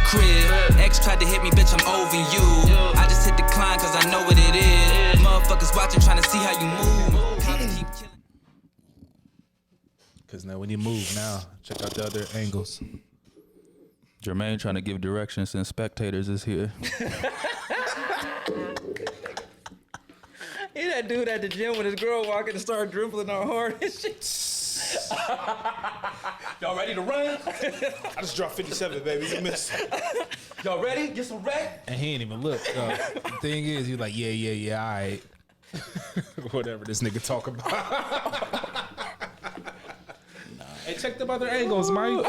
crib. Ex tried to hit me, bitch, I'm over you. I just hit decline cause I know what it is. Motherfuckers watching, trying to see how you move. Cause now when you move now, check out the other angles. Jermaine trying to give directions since spectators is here. He that dude at the gym with his girl walking and start dribbling on hard and shit. Y'all ready to run? I just dropped 57, baby. You missed. Y'all ready? Get some rap. And he ain't even look. The thing is, he's like, yeah, all right. Whatever this nigga talk about. Hey, check the other angles, Mike.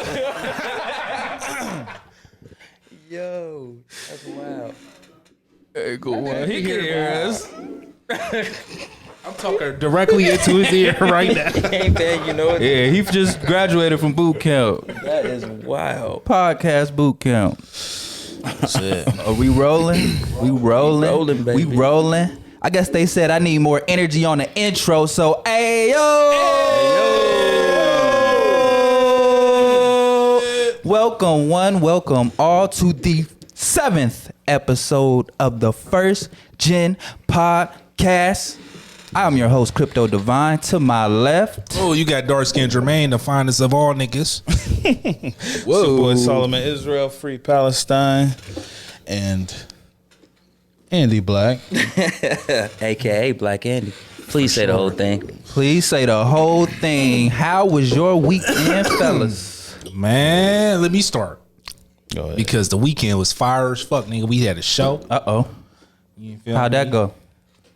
Yo, that's wild. Angle one. He can hear us. I'm talking directly into his ear right now. Ain't bad, you know it. Yeah, he just graduated from boot camp. That is wild. Podcast boot camp. That's it. Are we rolling? We rolling. We rolling, baby. We rolling. I guess they said I need more energy on the intro, so welcome one, welcome all to the 7th episode of the First Gen Podcast. I'm your host, Krypto.Divine. To my left. Oh, you got Darkskinned Jermaine, the finest of all niggas. Whoa. It's your boy Solomon Israel, Free Palestine, and Andy Black. AKA Black Andy. Please say the whole thing. Please say the whole thing. How was your weekend, fellas? Man, let me start. Go ahead. Because the weekend was fire as fuck, nigga. We had a show. Uh-oh. You feel How'd me? that go?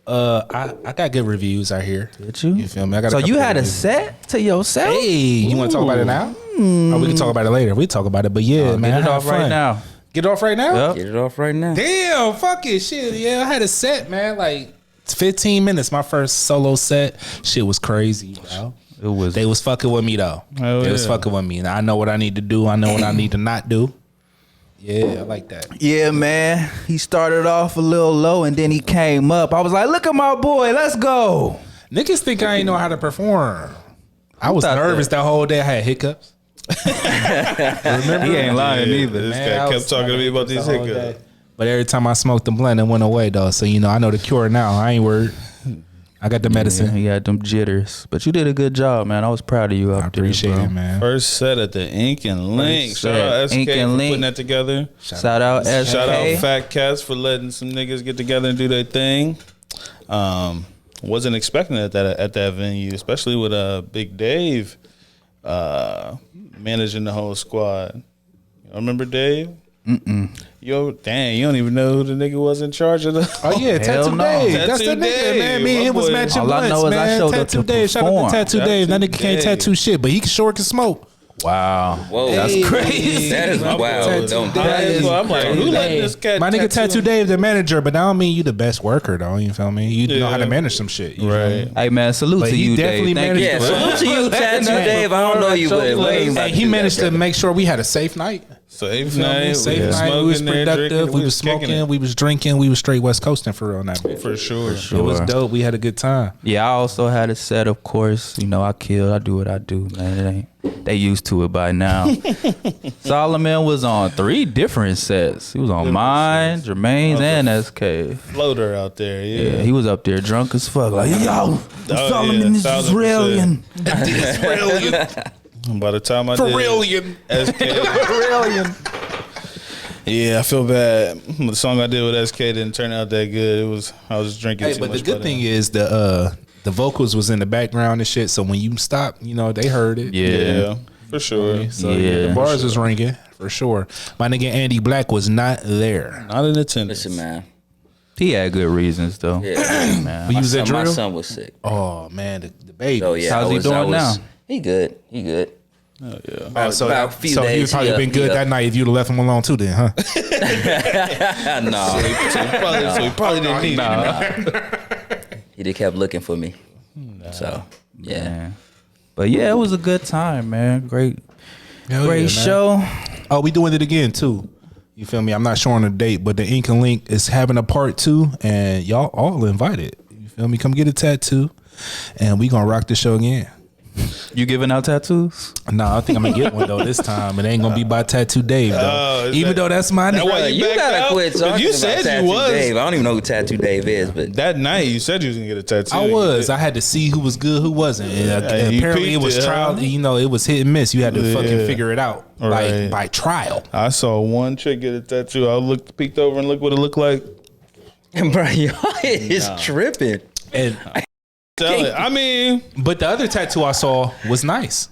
I got good reviews out here. Did you? You feel me? I got So a couple you good had a reviews. set to yourself? Hey, you want to talk about it now? Oh, we can talk about it later. We talk about it, but yeah, man, Get it have off right fun. now. Get it off right now? Yep. Get it off right now. Damn, fuck it, shit. Yeah, I had a set, man. Like 15 minutes, my first solo set. Shit was crazy, bro. It was. They was fucking with me though. They was fucking with me. And I know what I need to do. I know what I need to not do. Yeah, I like that. Yeah, man. He started off a little low and then he came up. I was like, look at my boy. Let's go. Niggas think I ain't know how to perform. I was thought nervous that whole day. I had hiccups. Remember? He ain't lying either. This Man, guy I kept was talking to me about these the whole hiccups. day. But every time I smoked the blunt, it went away though. So I know the cure now. I ain't worried. I got the medicine. Yeah, he had them jitters. But you did a good job, man. I was proud of you out I appreciate there, bro. it, man. First set at the Ink and Link. First Shout set, out SK Ink and for Link. putting that together. Shout out SK. Shout out Fat Cats for letting some niggas get together and do their thing. Wasn't expecting it at that venue, especially with Big Dave managing the whole squad. You remember Dave? Yo, dang, you don't even know who the nigga was in charge of the. Oh yeah, Hell Tattoo no. Dave. That's Tattoo the nigga, Dave. man. Me and him was My boy. matching All I blunts, know is I man. showed up Tattoo to Dave. Shout out perform. to Tattoo Dave. That nigga Tattoo can't Dave. tattoo shit, but he sure can smoke. Wow. Whoa. That's Hey. crazy. That is My wild. boy. Don't That is why I'm like, who let this cat My nigga tattoo Tattoo Dave, the manager, but that don't mean you the best worker though. You feel me? You know how to Yeah. manage some shit. You feel Right. me? Hey, man, salute But to he you, definitely Dave. Thank you. Yeah, managed salute to you, Tattoo Dave. I don't know you, but Hey, he managed to make sure we had a safe night. Safe You feel me? night. Safe We was night. We was smoking there, productive. drinking, We was kicking smoking. it. We was drinking. We was straight West Coasting for real on that bitch. For sure. It was dope. We had a good time. Yeah, I also had a set, of course. You know, I do what I do, man. It ain't, they used to it by now. Solomon was on 3 different sets. He was on mine, Jermaine's, and SK. Floater out there, Yeah, yeah. he was up there drunk as fuck. Like, yo, Oh, Solomon yeah, is 1000%. Israeli. By the time I For did realian. SK, yeah, I feel bad. The song I did with SK didn't turn out that good. I was drinking Hey, too but much. the good thing is the vocals was in the background and shit. So when you stop, they heard it. Yeah. for sure. So Yeah. the bars was ringing for sure. My nigga Andy Black was not there. Not in attendance. Listen, man. He had good reasons, though. Yeah. Man. But you was at My drill? son was sick. Oh man, the baby. So yeah, How's he doing now? He good. He good. Oh, yeah. So, About a few so days, you'd probably he been up, good he up. that night if you'd have left him alone too, then, huh? No, So he probably didn't need it. he just kept looking for me. So yeah. Man. But yeah, it was a good time, man. Great Hell yeah, man. show. Oh, we doing it again too. You feel me? I'm not showing a date, but the Ink and Link is having a part 2, and y'all all invited. You feel me? Come get a tattoo, and we gonna rock the show again. You giving out tattoos? No, I think I'm gonna get one though this time. It ain't gonna be by Tattoo Dave though. Even though that's my name. why You gotta quit talking you about said Tattoo you was. Dave. I don't even know who Tattoo Dave is, but That night you said you was gonna get a tattoo. I was. I had to see who was good, who wasn't. And you apparently it was peeped it, trial. huh? You know, it was hit and miss. You had to fucking figure it out Right. like by trial. I saw one chick get a tattoo. I peeked over and looked what it looked like. bro, y'all is tripping. And Tell it. I mean, but the other tattoo I saw was nice.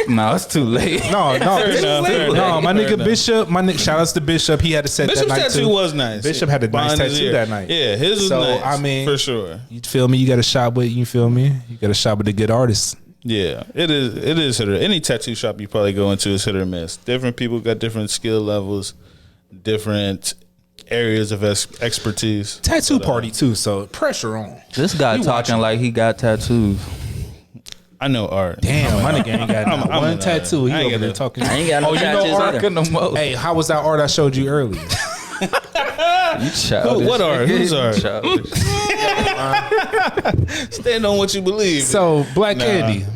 No, it's too late. No, enough, fair enough, my fair nigga enough. Bishop, shout outs to Bishop. He had a set Bishop's that night tattoo too. was nice. Bishop had a nice Behind his tattoo ear. that night. Yeah, his was So, nice. I mean, for sure. You feel me? You got a shot with, you feel me? You got a shot with a good artist. Yeah, it is. It is hit or any tattoo shop you probably go into is hit or miss. Different people got different skill levels, different areas of expertise. Tattoo party too, so pressure on. This guy talking like he got tattoos. I know art. Damn, my nigga ain't got I'm one in tattoo. He I ain't over got there no- talking. I ain't got no Oh, you know tattoos art? either. Hey, how was that art I showed you earlier? You childish. What art? Whose You art? childish. Stand on what you believe. So, Black Nah. Candy.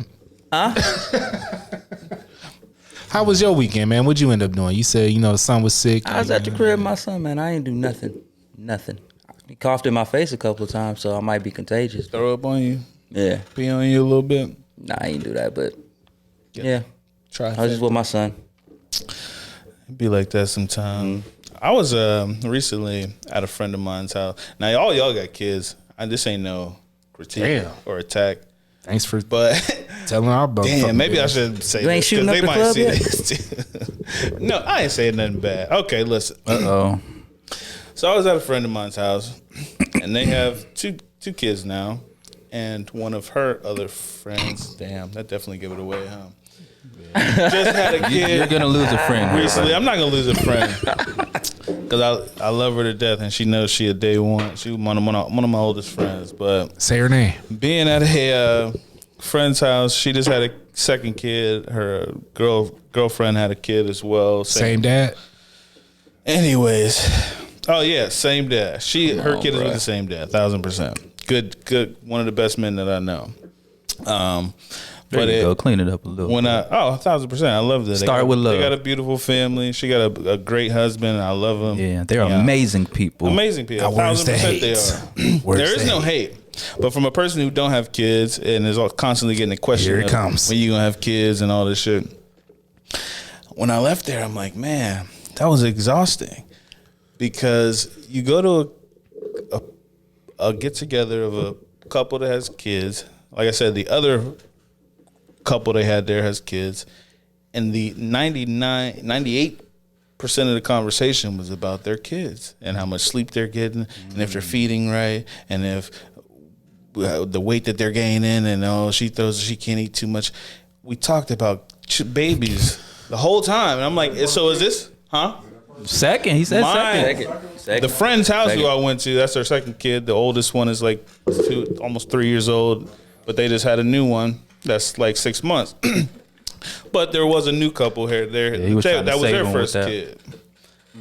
How was your weekend, man? What'd you end up doing? You said, the son was sick. I was at the crib with my son, man. I ain't do nothing. Nothing. He coughed in my face a couple of times, so I might be contagious. Throw up on you, Yeah. pee on you a little bit. Nah, I ain't do that, but yeah. Try. I was just with my son. Be like that sometime. I was recently at a friend of mine's house. Now all y'all got kids. This ain't no critique Damn. or attack, Thanks for but telling our brother. damn, maybe I should say You ain't this, 'cause shooting up they the might club see yet? this too. No, I ain't saying nothing bad. Okay, listen. Oh, So I was at a friend of mine's house, and they have two kids now, and one of her other friends. Damn, that definitely gave it away, huh? Just had a kid. you're gonna lose a friend here, Recently, bro. I'm not gonna lose a friend because I love her to death, and she knows she a day one. She one of my oldest friends. But Say her name. being at a friend's house, she just had a second kid. Her girlfriend had a kid as well. Same dad. Anyways, oh yeah, same dad. Her kid is bruh. with the same dad, 1,000%. Good, one of the best men that I know. There But you go. Clean it up a little. when 1,000%, I love that. Start with love. They got a beautiful family. She got a great husband. I love him. Yeah, they're amazing people. Amazing people. Now, where's the 1,000% they hate? are. Where's There is the no hate? hate. But from a person who don't have kids and is constantly getting a question, Here it of comes. when you gonna have kids and all this shit. When I left there, I'm like, man, that was exhausting, because you go to a get together of a couple that has kids. Like I said, the other couple they had there has kids, and the 98% of the conversation was about their kids and how much sleep they're getting, and if they're feeding right, and if the weight that they're gaining, and she can't eat too much. We talked about babies the whole time, and I'm like, so is this, huh? Second, he said second. Second. The friend's house who Second. I went to, that's their second kid. The oldest one is like almost 3 years old, but they just had a new one that's like 6 months. But there was a new couple here. he was trying to That was save their him with first that. kid,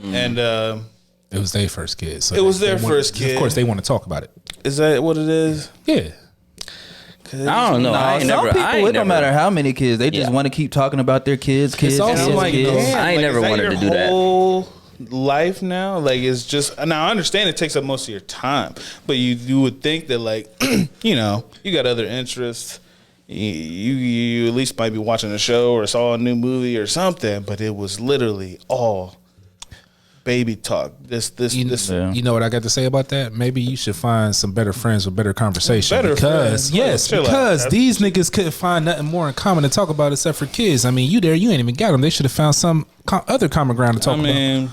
and It was their first kid. So It was they their want- first kid. Of course, they want to talk about it. is that what it is? Yeah. I don't know. I ain't some never. people, I ain't it don't never- matter how many kids, they just Yeah. want to keep talking about their kids, kids, also kids, And I'm like, kids. damn, I ain't like, never is that wanted your to do that. whole life now, like, it's just, now I understand it takes up most of your time, but you would think that, like, you got other interests. You at least might be watching a show or saw a new movie or something, but it was literally all baby talk. This. Yeah. You know what I got to say about that? Maybe you should find some better friends with better conversation. Better because friends? yes, Chill out. because That's- these niggas couldn't find nothing more in common to talk about except for kids. I mean, you ain't even got them. They should have found some other common ground to talk about. And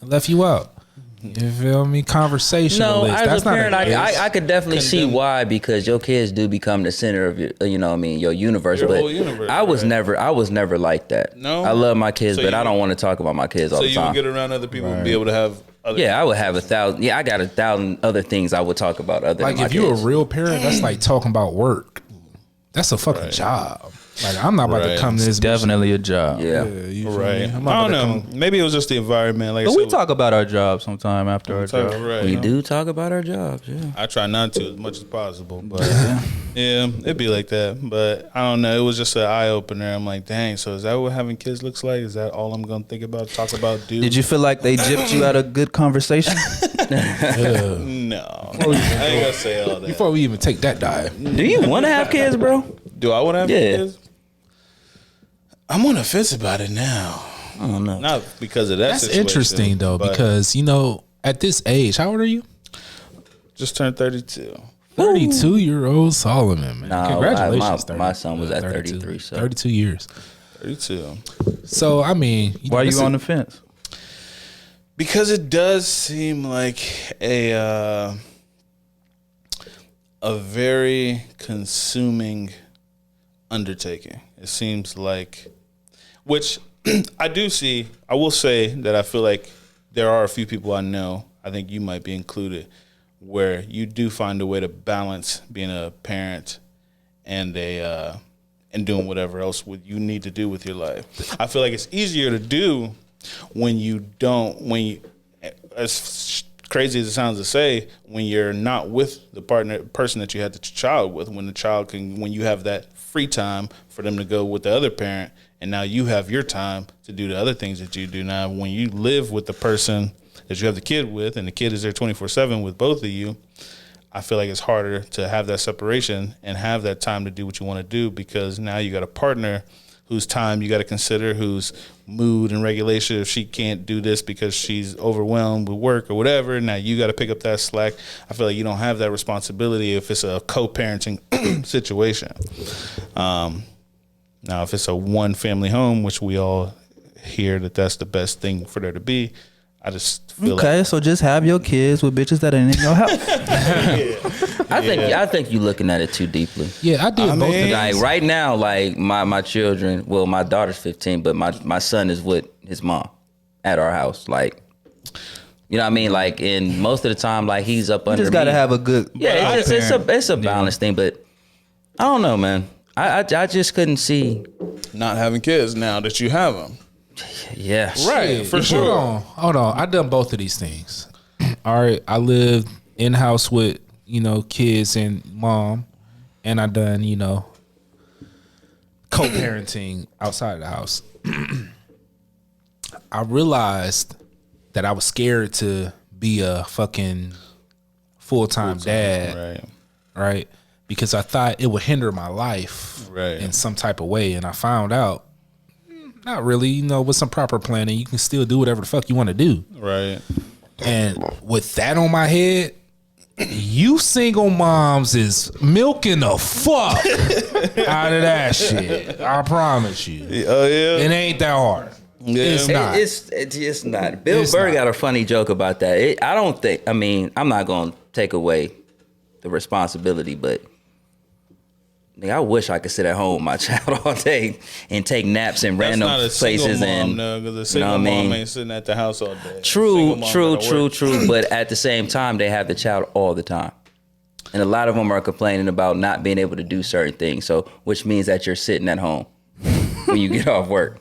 left you out. You feel me? No, Conversationalist. as That's a not parent, a I could definitely see why, because your kids do become the center of your, your universe. Your but whole universe, I was right. never like that. No? I love my kids, So but you I don't would- want to talk about my kids all So the you would time. get around other people and be able to have other. Yeah, I would have 1,000. Yeah, I got 1,000 other things I would talk about other like than my if you're a kids. real parent, that's like talking about work. That's a fucking job. Like I'm not about to come to this. Definitely a job. Yeah. You feel Right. me? I I'm not don't about to know. come- Maybe it was just the environment. Like I But we said, talk about our job sometime after our job. right. We do talk about our jobs. Yeah. I try not to as much as possible, but yeah, it'd be like that. But I don't know. It was just an eye opener. I'm like, dang. So is that what having kids looks like? Is that all I'm gonna think about? Talk about, dude? Did you feel like they gypped you out of good conversation? No, I ain't gonna say all that. Before we even take that dive, Do you want to have kids, bro? Do I want to have Yeah. kids? I'm on the fence about it now. I don't know. Not because of that. that's situation, interesting though, but because at this age, how old are you? just turned 32. 32-year-old Solomon, man. Nah, Congratulations. my son was at 33, so. 32 years. 32. So I mean, Why are you on the fence? Because it does seem like a very consuming undertaking. It seems like, which I do see. I will say that I feel like there are a few people I know, I think you might be included, where you do find a way to balance being a parent and and doing whatever else you need to do with your life. I feel like it's easier to do when you, as crazy as it sounds to say, when you're not with the person that you had the child with, when you have that free time for them to go with the other parent, and now you have your time to do the other things that you do. Now, when you live with the person that you have the kid with, and the kid is there 24/7 with both of you, I feel like it's harder to have that separation and have that time to do what you want to do, because now you got a partner whose time you got to consider, whose mood and regulation. If she can't do this because she's overwhelmed with work or whatever, now you got to pick up that slack. I feel like you don't have that responsibility if it's a co-parenting situation. Now, if it's a one family home, which we all hear that that's the best thing for there to be, I just feel Okay, so just have your kids with bitches that ain't in your house. I think you're looking at it too deeply. Yeah, I did both of them. Like right now, like my children. Well, my daughter's 15, but my son is with his mom at our house. Like, you know what I mean? Like, in most of the time, like he's up under. You just gotta me. have a good. Yeah, it's a balance thing, but I don't know, man. I just couldn't see. not having kids now that you have them. Yeah, Right, for sure. Hold on. I done both of these things. All right, I lived in house with kids and mom, and I done co-parenting outside of the house. I realized that I was scared to be a fucking full-time dad, right? Because I thought it would hinder my life in some type of way, and I found out not really. With some proper planning, you can still do whatever the fuck you want to do. Right. And with that on my head, you single moms is milking the fuck out of that shit. I promise you. Oh yeah. It ain't that hard. Yeah. It's not. It's not. Bill Burr got a funny joke about that. I don't think. I mean, I'm not gonna take away the responsibility, but I wish I could sit at home with my child all day and take naps in random places. And because a single mom ain't sitting at the house all day. True. But at the same time, they have the child all the time, and a lot of them are complaining about not being able to do certain things. So, which means that you're sitting at home when you get off work.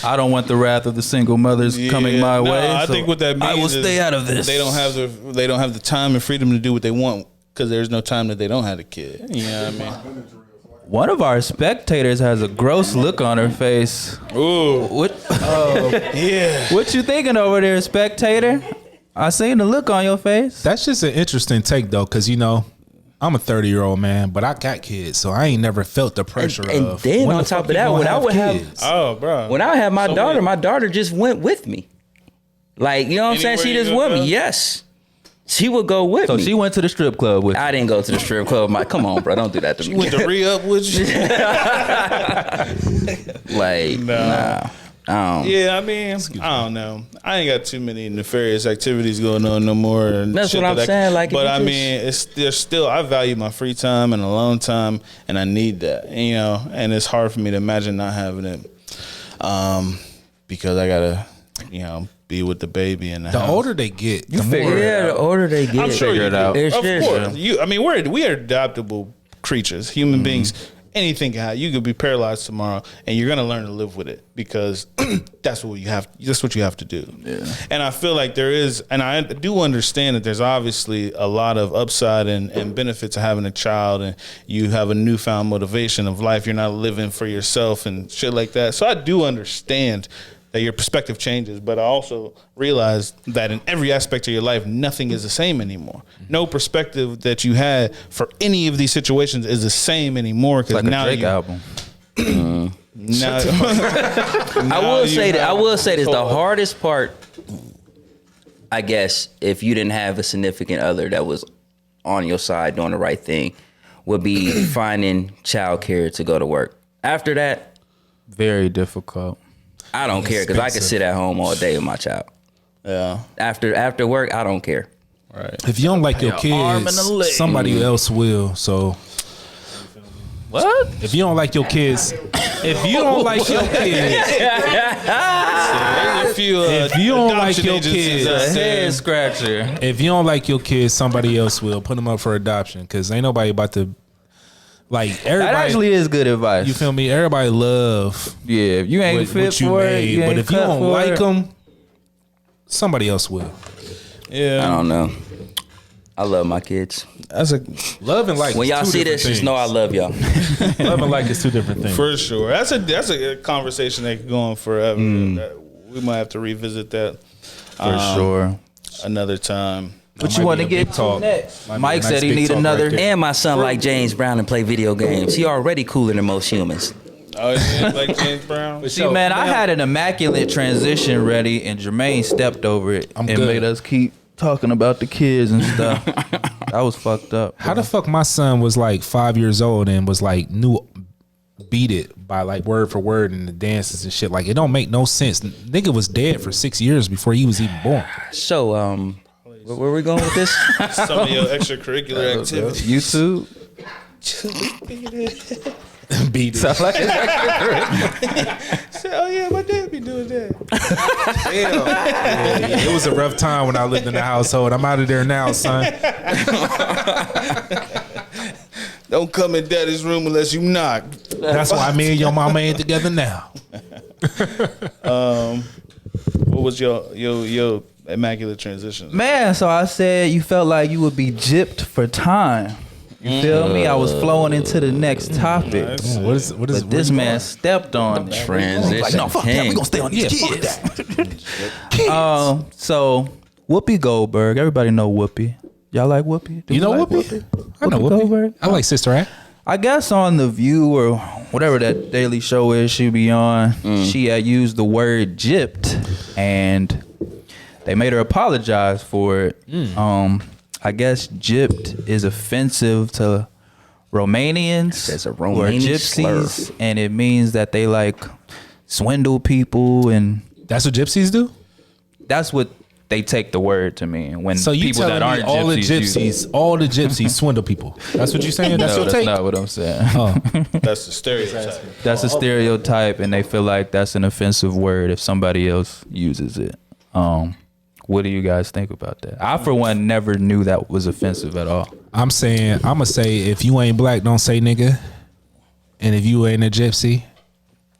I don't want the wrath of the single mothers coming my way. I so think what that means I will is stay out of this. They don't have the time and freedom to do what they want because there's no time that they don't have a kid. You know what I mean? One of our spectators has a gross look on her face. Ooh. What? Yeah. What you thinking over there, spectator? I seen the look on your face. That's just an interesting take though, because I'm a 30-year-old man, but I got kids, so I ain't never felt the pressure And of. then when on the top fuck of that, you gonna when I would have kids? Oh, bro. When I had my daughter just went with me. Like, you know what I'm saying? Anywhere She you just go, with me. bro? Yes. She would go with So me. she went to the strip club with you. I didn't go to the strip club. Come on, bro. Don't do that to me. Went to re-up with you? Like, nah. Yeah, I mean, I don't know. I ain't got too many nefarious activities going on no more. And That's shit what I'm that saying, like, if but you I just- mean, there's still. I value my free time and alone time, and I need that. And it's hard for me to imagine not having it, because I gotta, be with the baby and The older they get, the more. Yeah, the older they get. I'm sure Figure you it out. do. It's Of just- course, we are adaptable creatures, human beings. anything can happen. You could be paralyzed tomorrow, and you're gonna learn to live with it because that's what you have. That's what you have to do. Yeah. And I feel like there is, and I do understand that there's obviously a lot of upside and benefit to having a child, and you have a newfound motivation of life. You're not living for yourself and shit like that. So I do understand that your perspective changes, but I also realize that in every aspect of your life, nothing is the same anymore. No perspective that you had for any of these situations is the same anymore. Because like now a Drake album. Now, I will say this: the hardest part, I guess, if you didn't have a significant other that was on your side doing the right thing, would be finding childcare to go to work. After that, very difficult. I don't care because I can sit at home all day with my child. Yeah. After work, I don't care. Right. If you don't like your kids, somebody else will. So what? If you don't like your kids, if you don't like your kids, if you don't like your kids, head scratcher. If you don't like your kids, somebody else will. Put them up for adoption because ain't nobody about to. Like everybody, that actually is good advice. You feel me? Everybody love. Yeah, if you ain't fit for it, but if you don't like them, somebody else will. Yeah, I don't know. I love my kids. That's a love and like. When y'all see this, just know I love y'all. Love and like is two different things. For sure. That's a conversation that could go on forever. We might have to revisit that for sure another time. What you want to get to next? Mike said he need another. And my son like James Brown and play video games. He already cooler than most humans. Oh, yeah, like James Brown. But see, man, I had an immaculate transition ready, and Jermaine stepped over it and made us keep talking about the kids and stuff. That was fucked up. How the fuck my son was like 5 years old and was like beat it by like word for word and the dances and shit? Like it don't make no sense. Nigga was dead for 6 years before he was even born. So where we going with this? Some of your extracurricular activities. YouTube. Beat it. Sound like it's Say, oh yeah, my dad be doing that. Damn. Yeah, it was a rough time when I lived in the household. I'm out of there now, son. Don't come in daddy's room unless you knock. That's why me and your mama ain't together now. What was your immaculate transition? Man, so I said you felt like you would be gypped for time. You feel me? I was flowing into the next topic. What is but this man stepped on that. Transition. Like, no, fuck that. We gonna stay on these kids. So Whoopi Goldberg. Everybody know Whoopi. Y'all like Whoopi? You know Whoopi? I know Whoopi. Goldberg? I like Sister Act. I guess on The View or whatever that daily show is she be on, she had used the word gypped, and they made her apologize for it. I guess gypped is offensive to Romanians That's a or Romanian gypsies, slur. and it means that they like swindle people, and That's what gypsies do? that's what they take the word to mean. When So you people that telling me aren't all the gypsies swindle people? That's what you saying? That's no, your that's take? not what I'm saying. That's the stereotype. That's a stereotype, and they feel like that's an offensive word if somebody else uses it. What do you guys think about that? I, for one, never knew that was offensive at all. I'm gonna say if you ain't black, don't say nigga. And if you ain't a gypsy,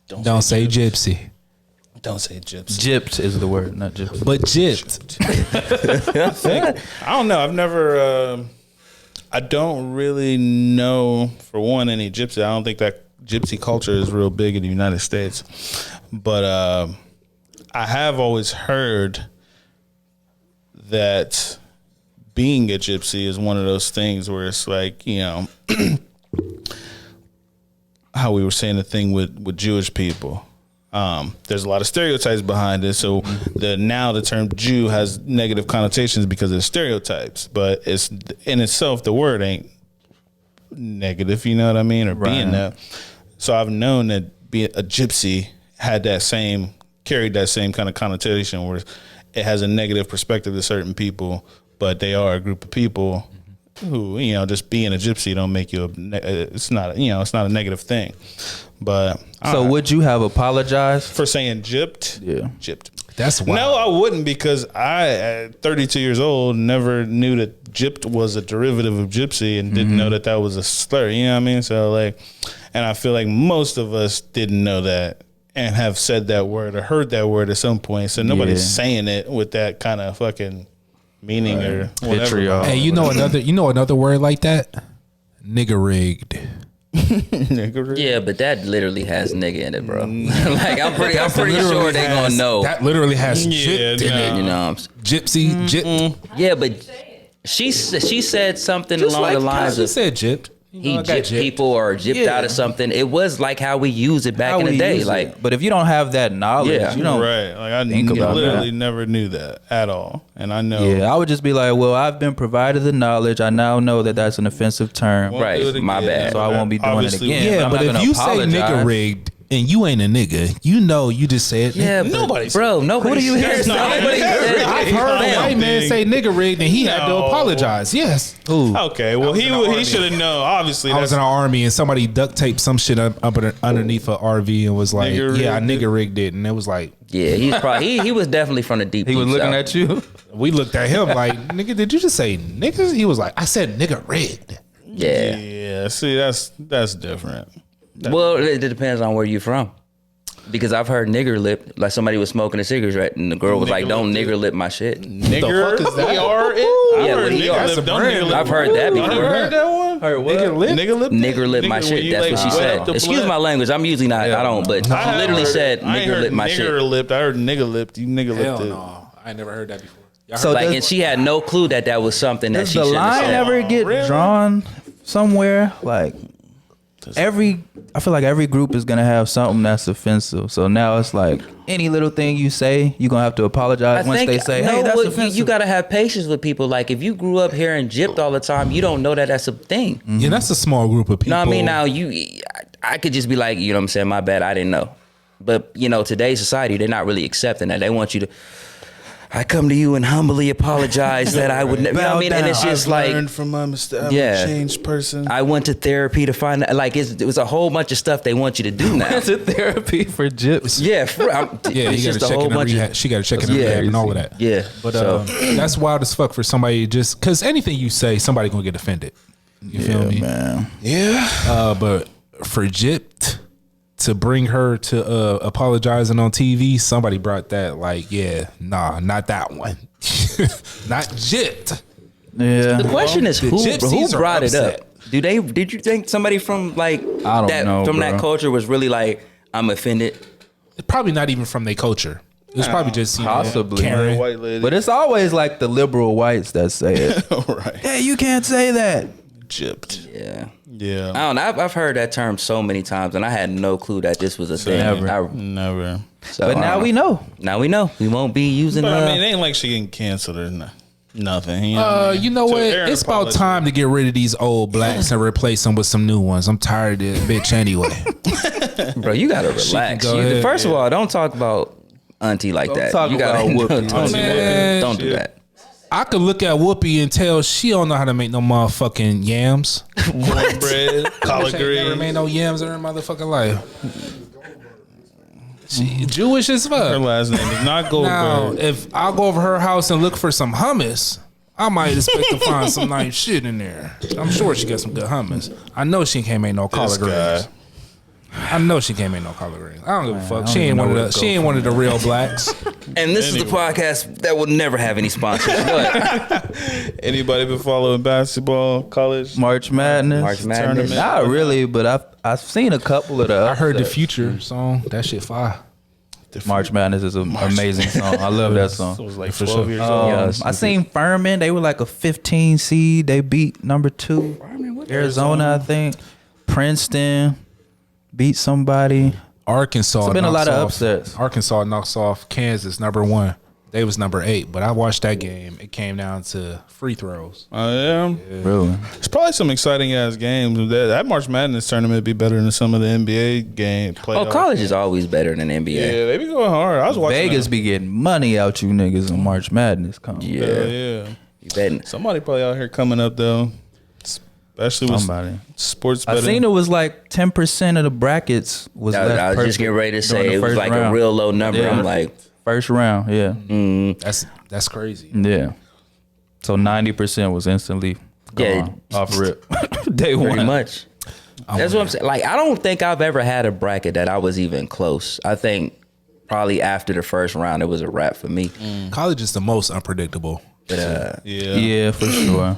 don't say gypsy. Don't say gypsy. Gypped is the word, not gypsy. But gypped. I don't know. I've never. I don't really know, for one, any gypsy. I don't think that gypsy culture is real big in the United States. But I have always heard that being a gypsy is one of those things where it's like, you know, how we were saying the thing with Jewish people. There's a lot of stereotypes behind it. So the term Jew has negative connotations because of stereotypes, but it's in itself, the word ain't negative, you know what I mean? Or being that. So I've known that being a gypsy carried that same kind of connotation where it has a negative perspective to certain people, but they are a group of people who, you know, just being a gypsy don't make you it's not a negative thing. But so would you have apologized for saying gypped? Yeah. Gypped. That's wild. No, I wouldn't, because I, at 32 years old, never knew that gypped was a derivative of gypsy and didn't know that that was a slur. You know what I mean? So like, and I feel like most of us didn't know that and have said that word or heard that word at some point. So nobody's saying it with that kind of fucking meaning or whatever. Hey, you know another word like that? Nigga rigged. Yeah, but that literally has nigga in it, bro. Like I'm pretty sure they gonna know. That literally has gypped in it. You know, Gypsy, gypped. yeah, but she said something along the lines She of said gypped. he gypped people or gypped out of something. It was like how we use it back in the day. Like, but if you don't have that knowledge, you don't Right. Like I think about literally that. never knew that at all. And I know. Yeah, I would just be like, well, I've been provided the knowledge. I now know that that's an offensive term. Won't do it Right, my again. bad. So I won't be doing Obviously, it again. Yeah, I'm but not if gonna you say apologize. nigga rigged and you ain't a nigga, you know you just said yeah, Nobody bro, nobody. Who do you hear said say nobody nigga said- I've heard a Damn. white man say nigga rigged and he had to No. apologize. Yes. Ooh. Okay, well he should have known. Obviously, I was in the army and somebody duct taped some shit up underneath a RV and was like, Nigga "Yeah, I rigged nigga rigged it," and it was like, Yeah, he's probably he was definitely from the deep. He was looking at you. we looked at him like, "Nigga, did you just say niggas?" He was like, "I said nigga rigged." Yeah. Yeah, see, that's different. Well, it depends on where you're from. Because I've heard nigger lip, like somebody was smoking a cigarette and the girl was like, "Don't nigger lip my shit." Nigger, fuck is that? Yeah, heard what he nigger are. lip, don't nigger lip. I've heard that You before. heard that one? Heard what? Nigga lip? Nigger lip? Nigger lip my Nigger, when shit. you, That's like, what she wet said. up the Excuse blood. my language. I'm usually not. I don't. But I she literally heard- said I ain't nigger heard lip my nigger shit. lipped. I heard nigger lipped. You nigger lipped it. I never heard that before. So Like, does, and she had no clue that was something that does she the should have line said. ever get Really? drawn somewhere? Like I feel like every group is gonna have something that's offensive. So now it's like any little thing you say, you're gonna have to apologize once they say, "Hey, that's offensive." You gotta have patience with people. Like if you grew up hearing gypped all the time, you don't know that that's a thing. Yeah, that's a small group of people. No, I mean now I could just be like, you know what I'm saying, my bad, I didn't know. But you know, today's society, they're not really accepting that. They want you to. I come to you and humbly apologize that I would. You know what I mean? And it's just like learned from my mistake. I'm Yeah. a changed person. I went to therapy to find out. Like it was a whole bunch of stuff they want you to do now. It's a therapy for gyps. Yeah, Yeah, it's you got just to a check whole in the bunch rehab. of. She got to check in the Yeah. rehab and all of that. Yeah, But so- that's wild as fuck for somebody just because anything you say, somebody gonna get offended. You feel me? man. Yeah. But for Gypped to bring her to apologizing on TV, somebody brought that like, yeah, nah, not that one, not Gypped. Yeah. The question is the who gypsies are brought it upset. up? Did you think somebody from like I don't that know, from that bro. culture was really like, I'm offended? Probably not even from their culture. It's probably just Possibly. Karen. White lady. But it's always like the liberal whites that say it. right. Hey, you can't say that. Gypped. Yeah. Yeah. I don't know. I've heard that term so many times, and I had no clue that this was a thing. Never. Never. But now we know. Now we know. We won't be using. But I mean, it ain't like she getting canceled or nothing. You know, what I mean? You know So what? Aaron It's about apologized. time to get rid of these old blacks and replace them with some new ones. I'm tired of this bitch anyway. bro. You gotta relax. go ahead. First of all, don't talk about auntie like that. talk You gotta about Whoopi. don't do that. I could look at Whoopi and tell she don't know how to make no motherfucking yams. Cornbread, collard She ain't never greens. made no yams in her motherfucking life. She Jewish as Her fuck. last name is not Now, Goldberg. if I go over her house and look for some hummus, I might expect to find some nice shit in there. I'm sure she got some good hummus. I know she can't make no collard guy. greens. I know she can't make no collard greens. I don't give a fuck. don't She ain't even one know of where the. to She go ain't one of the real blacks. And this is the podcast that will never have any sponsors. Go ahead. Anybody been following basketball, college? March Madness. March Madness. Not really, but I've seen a couple of the. I heard the upsets. Future song. That shit fire. March Madness is an amazing song. I love that It song. was like For 12 sure. years old. I seen Furman. They were like a 15 seed. They beat number 2 Arizona, I think. Princeton beat somebody. Arkansas. There's been a knocks lot of off- upsets. Arkansas knocks off Kansas #1. They was #8, but I watched that game. It came down to free throws. Yeah. Really? It's probably some exciting ass games. That March Madness tournament would be better than some of the NBA game Oh, playoffs. college is always better than NBA. Yeah, they be going hard. I was watching Vegas that. be getting money out you niggas in March Madness. Come on. Yeah. Yeah. You betting. Somebody probably out here coming up though. Especially with Somebody. sports I betting. seen it was like 10% of the brackets was left I was just perfect getting ready to during say the it was first like a round. real low number. Yeah. I'm like, First round, yeah. That's crazy. Yeah. So 90% was instantly gone off rip. Day one. Pretty much. That's what I'm saying. Like, I don't think I've ever had a bracket that I was even close. I think probably after the first round, it was a wrap for me. College is the most unpredictable. But, Yeah, for sure.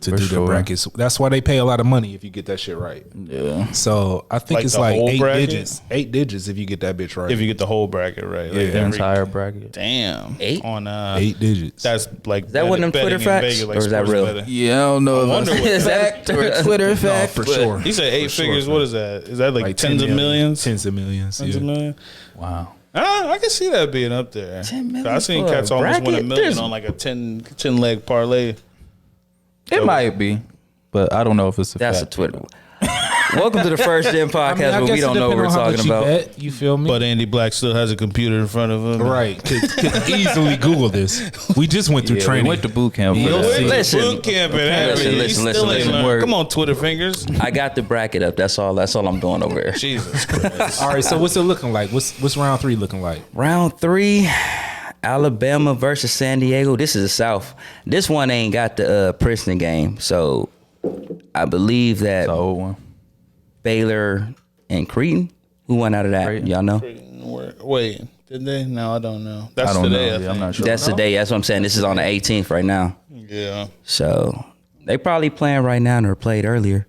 To do the brackets. That's why they pay a lot of money if you get that shit right. Yeah. So I think Like it's the like whole 8 bracket? digits. 8 digits if you get that bitch right. If you get the whole bracket right. Yeah. The entire bracket. Damn. 8? On 8 digits. That's like Is that one of them Twitter facts? Or is that sports real? betting. Yeah, I don't know wonder what is that Twitter No, fact. for but- sure. He said 8 For figures. sure. What is that? Is that like, 10 tens of millions? Tens of millions. Tens of Yeah. million? Wow. I can see that being up there. 10 million I seen for a cats almost win bracket? $1 million There's- on like a 10 leg parlay. It might be, but I don't know if it's a That's a fact. Twitter. Welcome to the First Gen podcast I where guess we it don't know what we're depend on how talking much about. you bet, you feel me? But Andy Black still has a computer in front of him. Right. Could easily Google this. We just went through Yeah, training. we went to boot camp for You'll that. see. Listen. Boot camp and everything. Listen, He still listen. ain't learned. Word. Come on, Twitter fingers. I got the bracket up. That's all I'm doing over here. Jesus Christ. All right, so what's it looking like? What's round 3 looking like? Round 3, Alabama versus San Diego. This is the South. This one ain't got the Princeton game, so I believe that The old one. Baylor and Creighton. Who won out of that? Creighton. Y'all know? Wait, did they? No, I don't know. That's I don't today, know. I Yeah, I'm think. not sure. That's the day. That's what I'm saying. This is on the 18th right now. Yeah. So they probably playing right now or played earlier.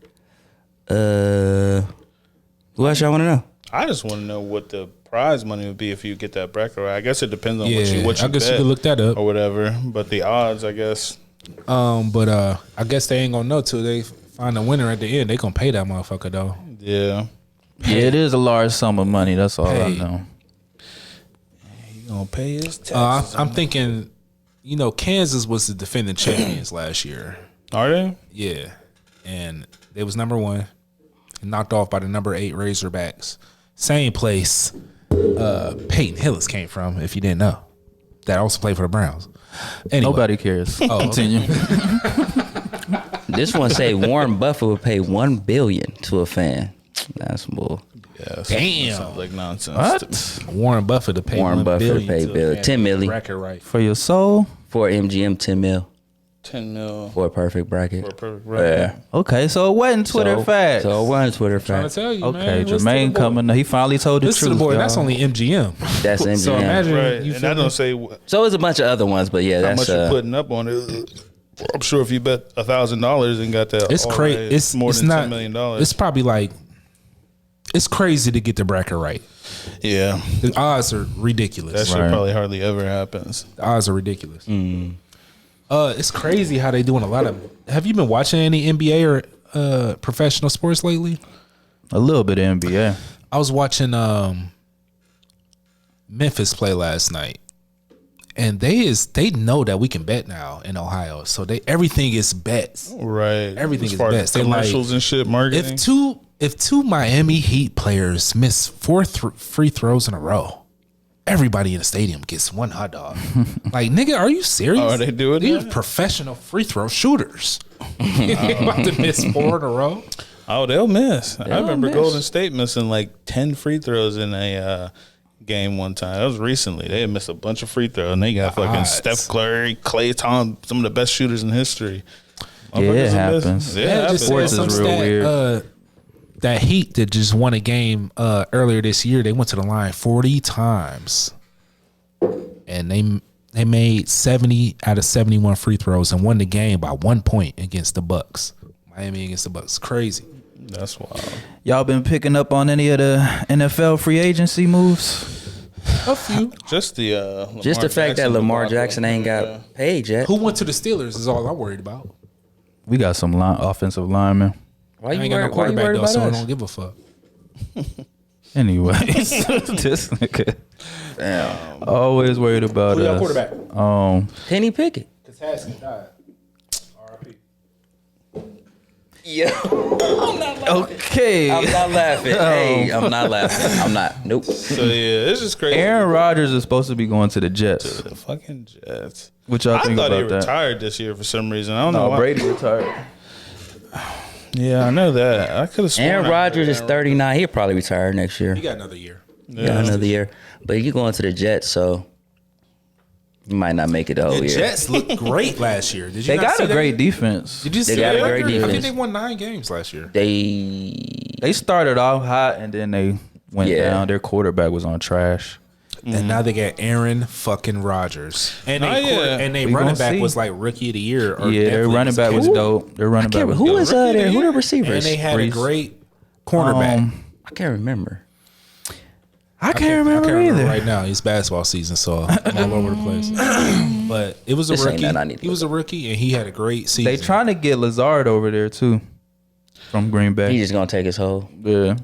Who else y'all want to know? I just want to know what the prize money would be if you get that bracket right. I guess it depends on Yeah, what you I guess you bet could look that up. or whatever. But the odds, I guess. But I guess they ain't gonna know till they find a winner at the end. They gonna pay that motherfucker though. Yeah. Yeah, it is a large sum of money. That's all I Hey. know. You gonna pay his taxes? I'm thinking, Kansas was the defending champions last year. Are they? Yeah, and they was number 1, knocked off by the number 8 Razorbacks. Same place Peyton Hillis came from. If you didn't know, that also played for the Browns. Anyway, Nobody cares. Oh, Continue. This one say Warren Buffett would pay $1 billion to a fan. That's bull. Yeah. Damn. Sounds like nonsense. What? Warren Buffett to pay Warren $1 Buffett billion paid to a Bill fan. 10 million. Bracket right. For your soul? For MGM, 10 mil 10 mil for a perfect bracket. for a perfect bracket. Yeah. Okay, so it wasn't Twitter facts. So it wasn't Twitter Trying to facts. tell you, Okay, man. Listen to the Jermaine boy. coming. He finally told the Listen to truth. the boy. y'all. That's only MGM. That's MGM. So imagine Right. you And feel I me? don't say So it's a bunch of other ones, but yeah, how that's much you're putting up on it. I'm sure if you bet $1,000 and got that, It's all crazy. right, It's more it's than not, $10 million. It's probably like it's crazy to get the bracket right. Yeah, The odds are ridiculous. that shit Right. probably hardly ever happens. The odds are ridiculous. It's crazy how they doing a lot of. Have you been watching any NBA or professional sports lately? A little bit of NBA. I was watching Memphis play last night, and they know that we can bet now in Ohio, so everything is bets. Right, Everything as is far best. as They like- commercials and shit, marketing. If two Miami Heat players miss 4 free throws in a row, everybody in the stadium gets one hot dog. Like, nigga, are you serious? Oh, are they doing These that? professional free throw shooters. You about to miss 4 in a row? Oh, they'll miss. I remember miss. Golden State missing like 10 free throws in a game one time. That was recently. They had missed a bunch of free throws, and they got fucking Odds. Steph Curry, Klay Thompson, some of the best shooters in history. Yeah, it Motherfuckers have happens. missed. Yeah, It happens. just Sports said is some real stat, weird. That Heat that just won a game earlier this year, they went to the line 40 times, and they made 70 out of 71 free throws and won the game by 1 point against the Bucks. Miami against the Bucks, crazy. That's wild. Y'all been picking up on any of the NFL free agency moves? A few. Just the just the fact that Lamar debacle. Jackson ain't got paid yet. Who went to the Steelers is all I'm worried about. We got some offensive linemen. Why I you ain't got no worried, why you quarterback worried though, about so I us? don't give a fuck. Anyways, this nigga. Always worried about Who y'all us. quarterback? Kenny Pickett. Because Haskins died. R.I.P. Yeah. Okay. I'm not laughing. Hey, I'm not laughing. I'm not. Nope. So yeah, this is crazy. Aaron Rodgers is supposed to be going to the Jets. The fucking Jets. What y'all I think thought about he that? retired this year for some reason. I don't know No, why. Brady retired. Yeah, I know that. I could have sworn. Aaron I- Rodgers is 39. He'll probably retire next year. He got another year. Yeah, another year. But you going to the Jets, so You might not make it the whole The year. Jets looked great last year. Did you They not got see a that? great defense. Did you see got that a great record? I defense. think they won 9 games last year. They started off hot and then they went down. Their quarterback was on trash. And now they got Aaron fucking Rodgers. And they We running gonna back see. was like rookie of the year. Or Yeah, their definitely running back was dope. Their running back was Who dope. was there? Who the receivers? And they had Brees. a great cornerback. I can't remember. I can't remember either. right now. It's basketball season, so I'm all over the place. But it was a This ain't rookie. nothing I need to He was a rookie, and he had a great season. They trying to get Lazard over there too, from Green Bay. He's just gonna take his whole. Yeah,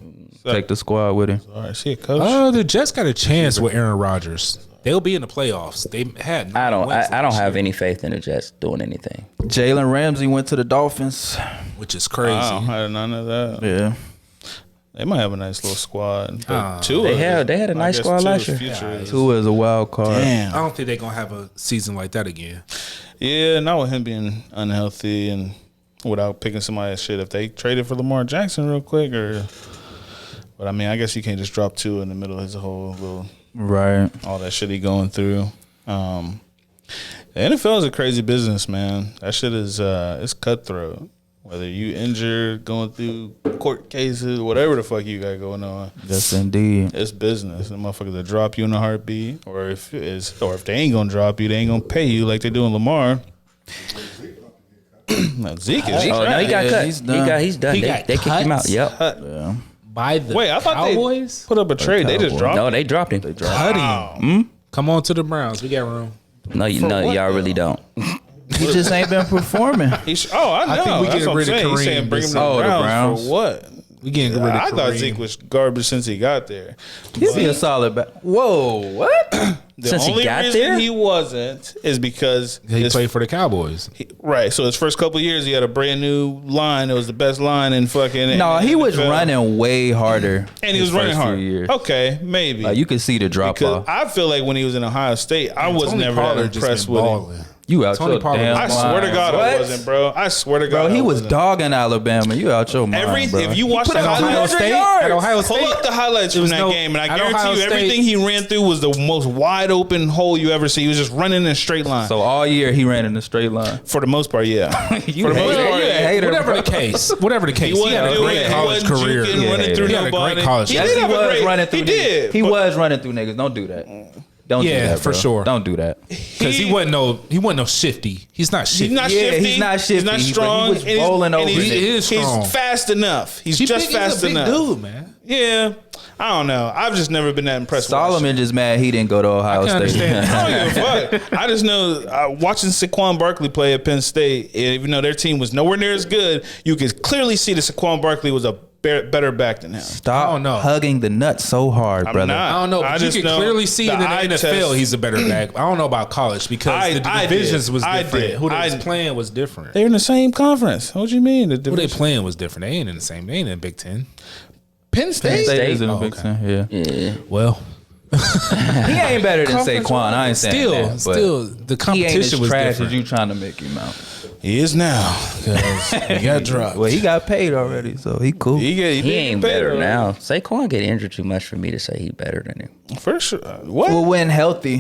take the squad with him. All right, see a coach. The Jets got a chance with Aaron Rodgers. They'll be in the playoffs. They had. I don't wins last have year, any faith in the Jets doing anything. Jalen Ramsey went to the Dolphins. which is crazy. I don't have none of that. Yeah, They might have a nice little squad. But They had a nice squad last year. Tua is a wild card. I Damn. don't think they're gonna have a season like that again. Yeah, not with him being unhealthy and without picking somebody's shit. If they traded for Lamar Jackson real quick, but I mean, I guess you can't just drop Tua in the middle of his whole little Right. all that shit he going through. The NFL is a crazy business, man. That shit is it's cutthroat. Whether you injured, going through court cases, whatever the fuck you got going on, Yes, indeed. it's business. The motherfuckers that drop you in a heartbeat, or if they ain't gonna drop you, they ain't gonna pay you like they do in Lamar. No, Zeke is Oh no, he got Yeah, cut. he's done. He's done. He They got kicked him out. cut? Yep. Yeah. By the Wait, I thought Cowboys? they put up a trade. They just Cowboys. dropped. No, they dropped him. Cutting. Come on to the Browns. We got room. No, what, y'all though? really don't. He just ain't been performing. I know. think we That's getting what I'm rid of saying. He's Kareem saying bring him this- to Oh, the the Browns Browns. for what? We getting rid of I thought Kareem. Zeke was garbage since he got there. He'll be a solid back. Whoa, what? The Since he only got reason there? he wasn't is because He played for the Cowboys. right. So his first couple of years, he had a brand new line. It was the best line in fucking. No, he was NFL. running way harder. and he his was running first few hard. years. Okay, maybe. Like, you could see the drop Because off. I feel like when he was in Ohio State, I was Tony never that Pollard just impressed been with him. balling. You out Tony your Pollard- damn I swear to mind. God, What? I wasn't, bro. I swear to God, Bro, he I was wasn't. dogging Alabama. You out your mind, bro. If you watch the put up highlights, 200 State, yards. at Ohio State, pull up the highlights from was that no- game, and I at guarantee Ohio you, State- everything he ran through was the most wide open hole you ever see. He was just running in a straight line. So all year he ran in a straight line. For the most part, yeah. You For the most hater. part, You a yeah. hater, Whatever bro. the case. Whatever the case. He wasn't had a doing great it. He college wasn't career. juking, running through He had a nobody. great college He Yes, did he have a was great- running through he niggas. did, He but- was running through niggas. Don't do that. Don't do Yeah, that, for bro. sure. Don't do that. Because he wasn't no shifty. He's not shifty. He's not Yeah, shifty. he's not shifty, He's not but he strong. was and he's- bowling and over he's- niggas. He is strong. He's fast enough. He's He just big- he's fast a big enough. dude, man. Yeah. I don't know. I've just never been that impressed with Solomon just mad he didn't go to Ohio I can State. understand. I don't give a fuck. I just know watching Saquon Barkley play at Penn State, even though their team was nowhere near as good, you could clearly see that Saquon Barkley was a better back than him. Stop I don't know. hugging the nuts so hard, I'm brother. not. I don't know, I but you just can know clearly see the in the eye NFL test- he's a better back. I don't know about college because the divisions was I different. did. Who they I- was playing was different. They're in the same conference. What you mean? The Who they division? playing was different. They ain't in the same. They ain't in Big Ten. Penn State. State is in the Oh, Big okay. Ten, yeah. Yeah. Well, He ain't better than Conference Saquon. I ain't saying still, that, but still, the he ain't as competition was trash different. as you trying to make him out. He is now because he got dropped. Well, he got paid already, so he cool. He He ain't better already. now. Saquon get injured too much for me to say he better than him. For sure. What? Well, when healthy.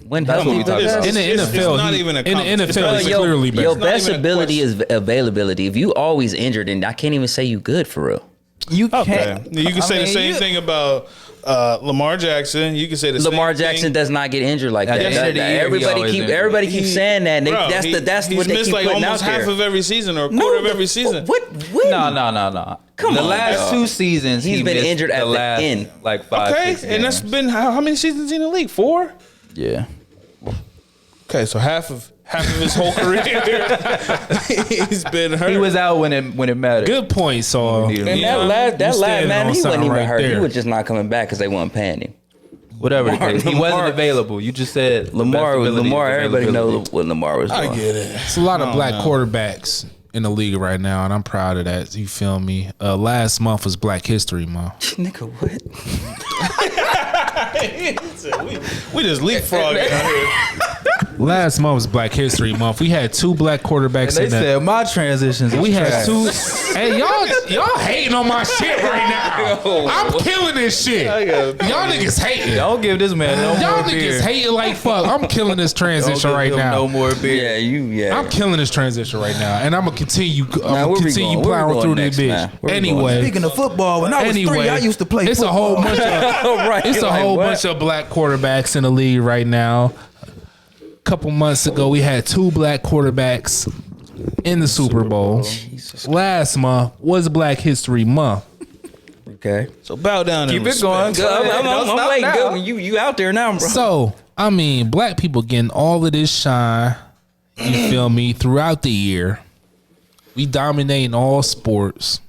When That's what we talking about. In the It's NFL, not even a in the competition. NFL, he's clearly better. Your not best even a ability question. is availability. If you always injured, and I can't even say you good for real. You Okay. can't. You can say the I mean, same you- thing about Lamar Jackson. You can say the Lamar same Jackson thing. does not get injured like At that. the end of the year, he Everybody always keeps He- saying that. And Bro, that's he's what they missed keep like putting out almost half there. of every season or a quarter of every season. What? When? No. Come the on, last dog. 2 seasons, He's he been missed injured at the last, end. like 5, Okay, 6 and that's games. been how many seasons in the league? 4. Yeah. Okay, so half of his whole career, he's been hurt. He was out when it mattered. Good point, Saul. And And Yeah, that you last standing man, on he wasn't something even right hurt. He there. was just not coming back because they weren't paying him. Whatever the case, he wasn't Lamar- available. You just said the Lamar, best ability is everybody availability. knows what Lamar was doing. I get it. It's a lot of black quarterbacks in the league right now, and I'm proud of that. You feel me? Last month was Black History Month. Nigga, what? We just leapfrogging out here. Last month was Black History Month. We had 2 black quarterbacks They in that. said my transitions. We had trash. 2. Hey, y'all y'all hating on my shit right now. I'm killing this shit. Y'all niggas hating. Don't give this man no Y'all more beer. niggas hating like fuck. I'm killing this transition right now. No more beer. Yeah. I'm killing this transition right now, and I'm gonna continue. I'm Now, gonna where we continue going? Where we plowing going through next, this man? bitch. Where we Anyway, Speaking of football, when I was 3, I used to play it's football. a whole bunch of Right. it's a Like, whole what? bunch of black quarterbacks in the league right now. A couple months ago, we had 2 black quarterbacks in the Super Bowl. Last month was Black History Month. Okay. So bow down and Keep it respect. going. I'm waiting. Good. You out there now, bro. So, I mean, black people getting all of this shine, you feel me, throughout the year. We dominating all sports.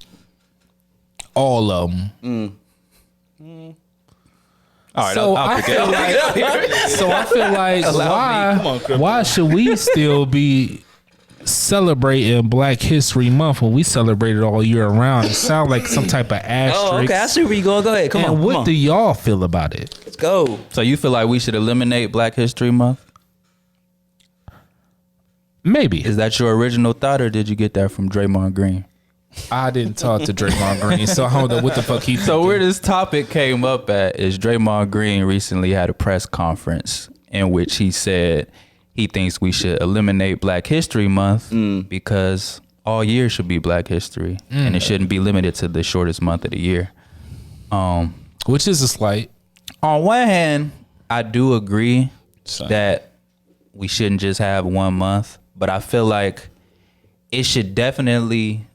All of them. All right, So I'll I pick feel like, why should we still be celebrating Black History Month when we celebrate it all year round? It sounds like some type of asterisk. Oh, okay. I see where you going. Go ahead. Come And on. what come on. do y'all feel about it? Let's go. So you feel like we should eliminate Black History Month? Maybe. Is that your original thought, or did you get that from Draymond Green? I didn't talk to Draymond Green, so I don't know what the fuck he So where this topic came up at is Draymond Green recently had a press conference in which he said he thinks we should eliminate Black History Month because all year should be Black History and it shouldn't be limited to the shortest month of the year. Which is a slight. On one hand, I do agree that we shouldn't just have 1 month, but I feel like it should definitely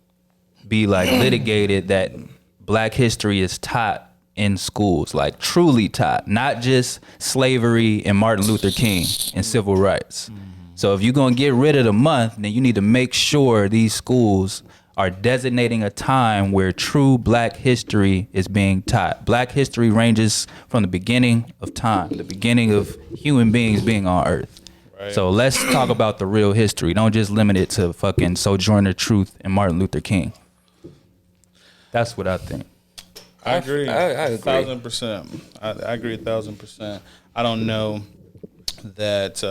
be like litigated that Black history is taught in schools, like truly taught, not just slavery and Martin Luther King and civil rights. So if you're gonna get rid of the month, then you need to make sure these schools are designating a time where true Black history is being taught. Black history ranges from the beginning of time, the beginning of human beings being on Earth. Right. So let's talk about the real history. Don't just limit it to fucking Sojourner Truth and Martin Luther King. That's what I think. I agree. I agree. 1,000%. I agree 1,000%. I don't know that.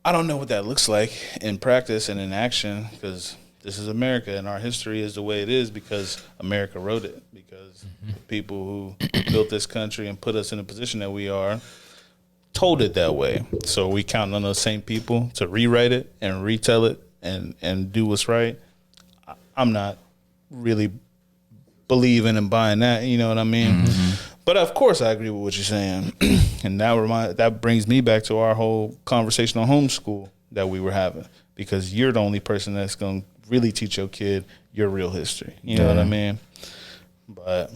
I don't know what that looks like in practice and in action, because this is America and our history is the way it is because America wrote it. Because the people who built this country and put us in the position that we are told it that way. So we count on those same people to rewrite it and retell it and do what's right. I'm not really believing and buying that, you know what I mean? But of course I agree with what you're saying. And that brings me back to our whole conversation on homeschool that we were having, because you're the only person that's going to really teach your kid your real history. You know what I mean? But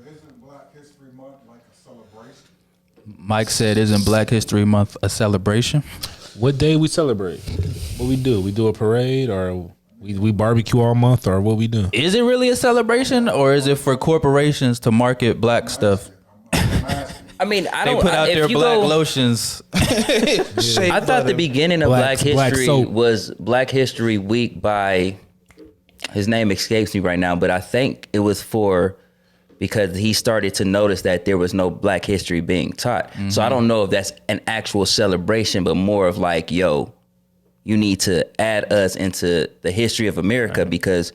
isn't Black History Month like a celebration? Mike said, isn't Black History Month a celebration? What day we celebrate? What we do? We do a parade, or we barbecue all month, or what we do? Is it really a celebration, or is it for corporations to market Black stuff? I mean, I They don't. put out if their you Black go, lotions. I thought the beginning of Black Black History soap. was Black History Week by, his name escapes me right now, but I think it was because he started to notice that there was no Black history being taught. So I don't know if that's an actual celebration, but more of like, yo, you need to add us into the history of America because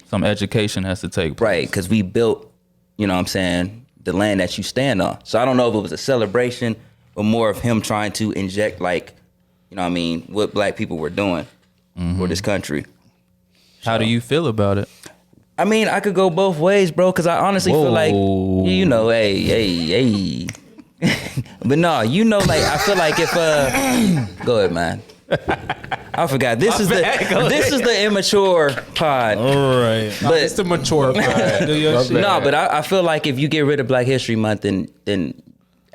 Some education has to take place. right, because we built, you know what I'm saying, the land that you stand on. So I don't know if it was a celebration or more of him trying to inject, like, you know what I mean, what Black people were doing for this country. How do you feel about it? I mean, I could go both ways, bro, because I honestly feel like, you know, hey. But no, you know, like, I feel like if, go ahead, man. I forgot. This is the immature pod. all right. But It's the mature part. Do your shit. no, but I feel like if you get rid of Black History Month, then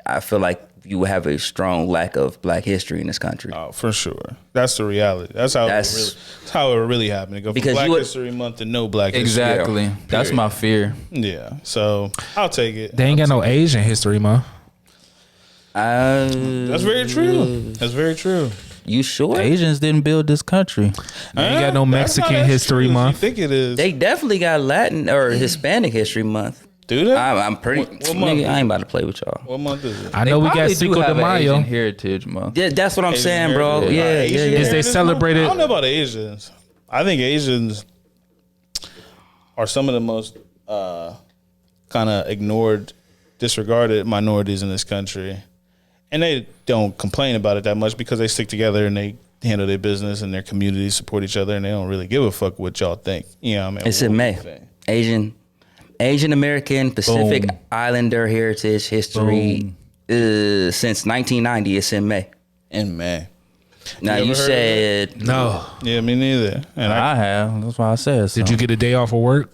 I feel like you will have a strong lack of Black history in this country. Oh, for sure. That's the reality. That's how it really happened. To go from Because Black you would- History Month to no Black Exactly. history. That's my fear. Yeah. So I'll take it. They ain't got no Asian history, man. That's very true. That's very true. You sure? Asians didn't build this country. They ain't got no That's not Mexican as history true as month. You think it is? They definitely got Latin or Hispanic History Month. do that? I'm pretty. What month Nigga, is I ain't about to play with y'all. What month is it? I know we got Probably do Cinco de have an Mayo. Asian Heritage Month. Yeah, that's what I'm saying, bro. Asian Yeah, Heritage? yeah, Asian yeah. Is they Heritage Month? celebrated- I don't know about Asians. I think Asians. are some of the most kind of ignored, disregarded minorities in this country. And they don't complain about it that much because they stick together and they handle their business and their communities support each other and they don't really give a fuck what y'all think. You know what I mean? It's in May. Asian American, Pacific Islander heritage history since 1990. It's in May. In May. Now you said no. Yeah, me neither. And I have. That's why I said. So. Did you get a day off of work?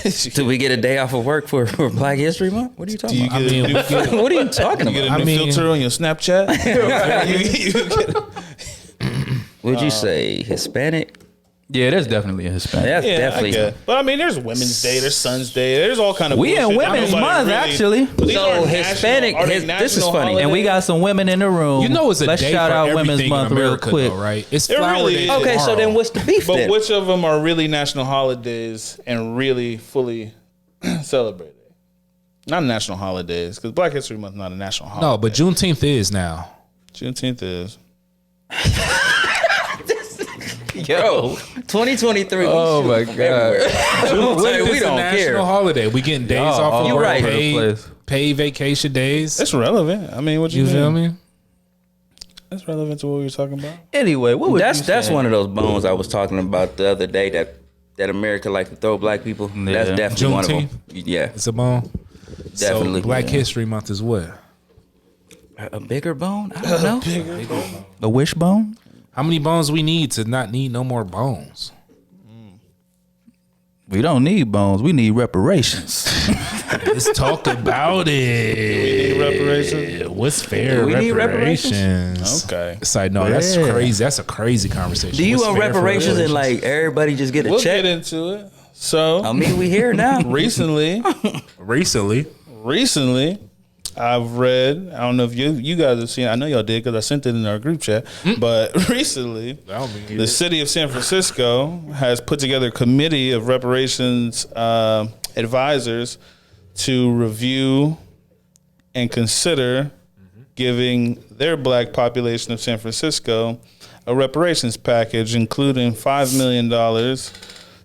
Did we get a day off of work for Black History Month? What are you talking about? What are you talking You about? get a new filter on your Snapchat? Would you say Hispanic? Yeah, there's definitely a Hispanic. That's definitely. But I mean, there's Women's Day, there's Son's Day, there's all kind of. We in Women's Month actually. So Hispanic. This is funny, and we got some women in the room. You know, it's a Let's day shout for out everything Women's Month in America, real quick, though, right? It's It Flower really Day. is. Okay, so then what's the beef But then? which of them are really national holidays and really fully celebrated? Not national holidays, because Black History Month is not a national holiday. No, but Juneteenth is now. Juneteenth is. Yo, 2023. Oh my God. Juneteenth we is a don't national care. holiday. We getting days off of all work, right. paid vacation days. It's relevant. I mean, what you You feel mean? me? That's relevant to what we were talking about. Anyway, what was That's one of those bones I was talking about the other day that America like to throw black people. Yeah. That's definitely one of them. Juneteenth? Yeah, It's a bone. definitely. So Black History Month is what? A bigger bone? I don't know. a wishbone? How many bones we need to not need no more bones? We don't need bones. We need reparations. Let's talk about it. We need reparations? What's fair We need reparations? Okay. It's like, no, that's Yeah. crazy. That's a crazy conversation. Do you What's want fair for reparations and like everybody just get a We'll check? get into it. So, I mean, we here now. recently, Recently, I've read, I don't know if you guys have seen, I know y'all did because I sent it in our group chat, but recently, the city of San Francisco has put together a committee of reparations advisors to review and consider giving their black population of San Francisco a reparations package, including $5 million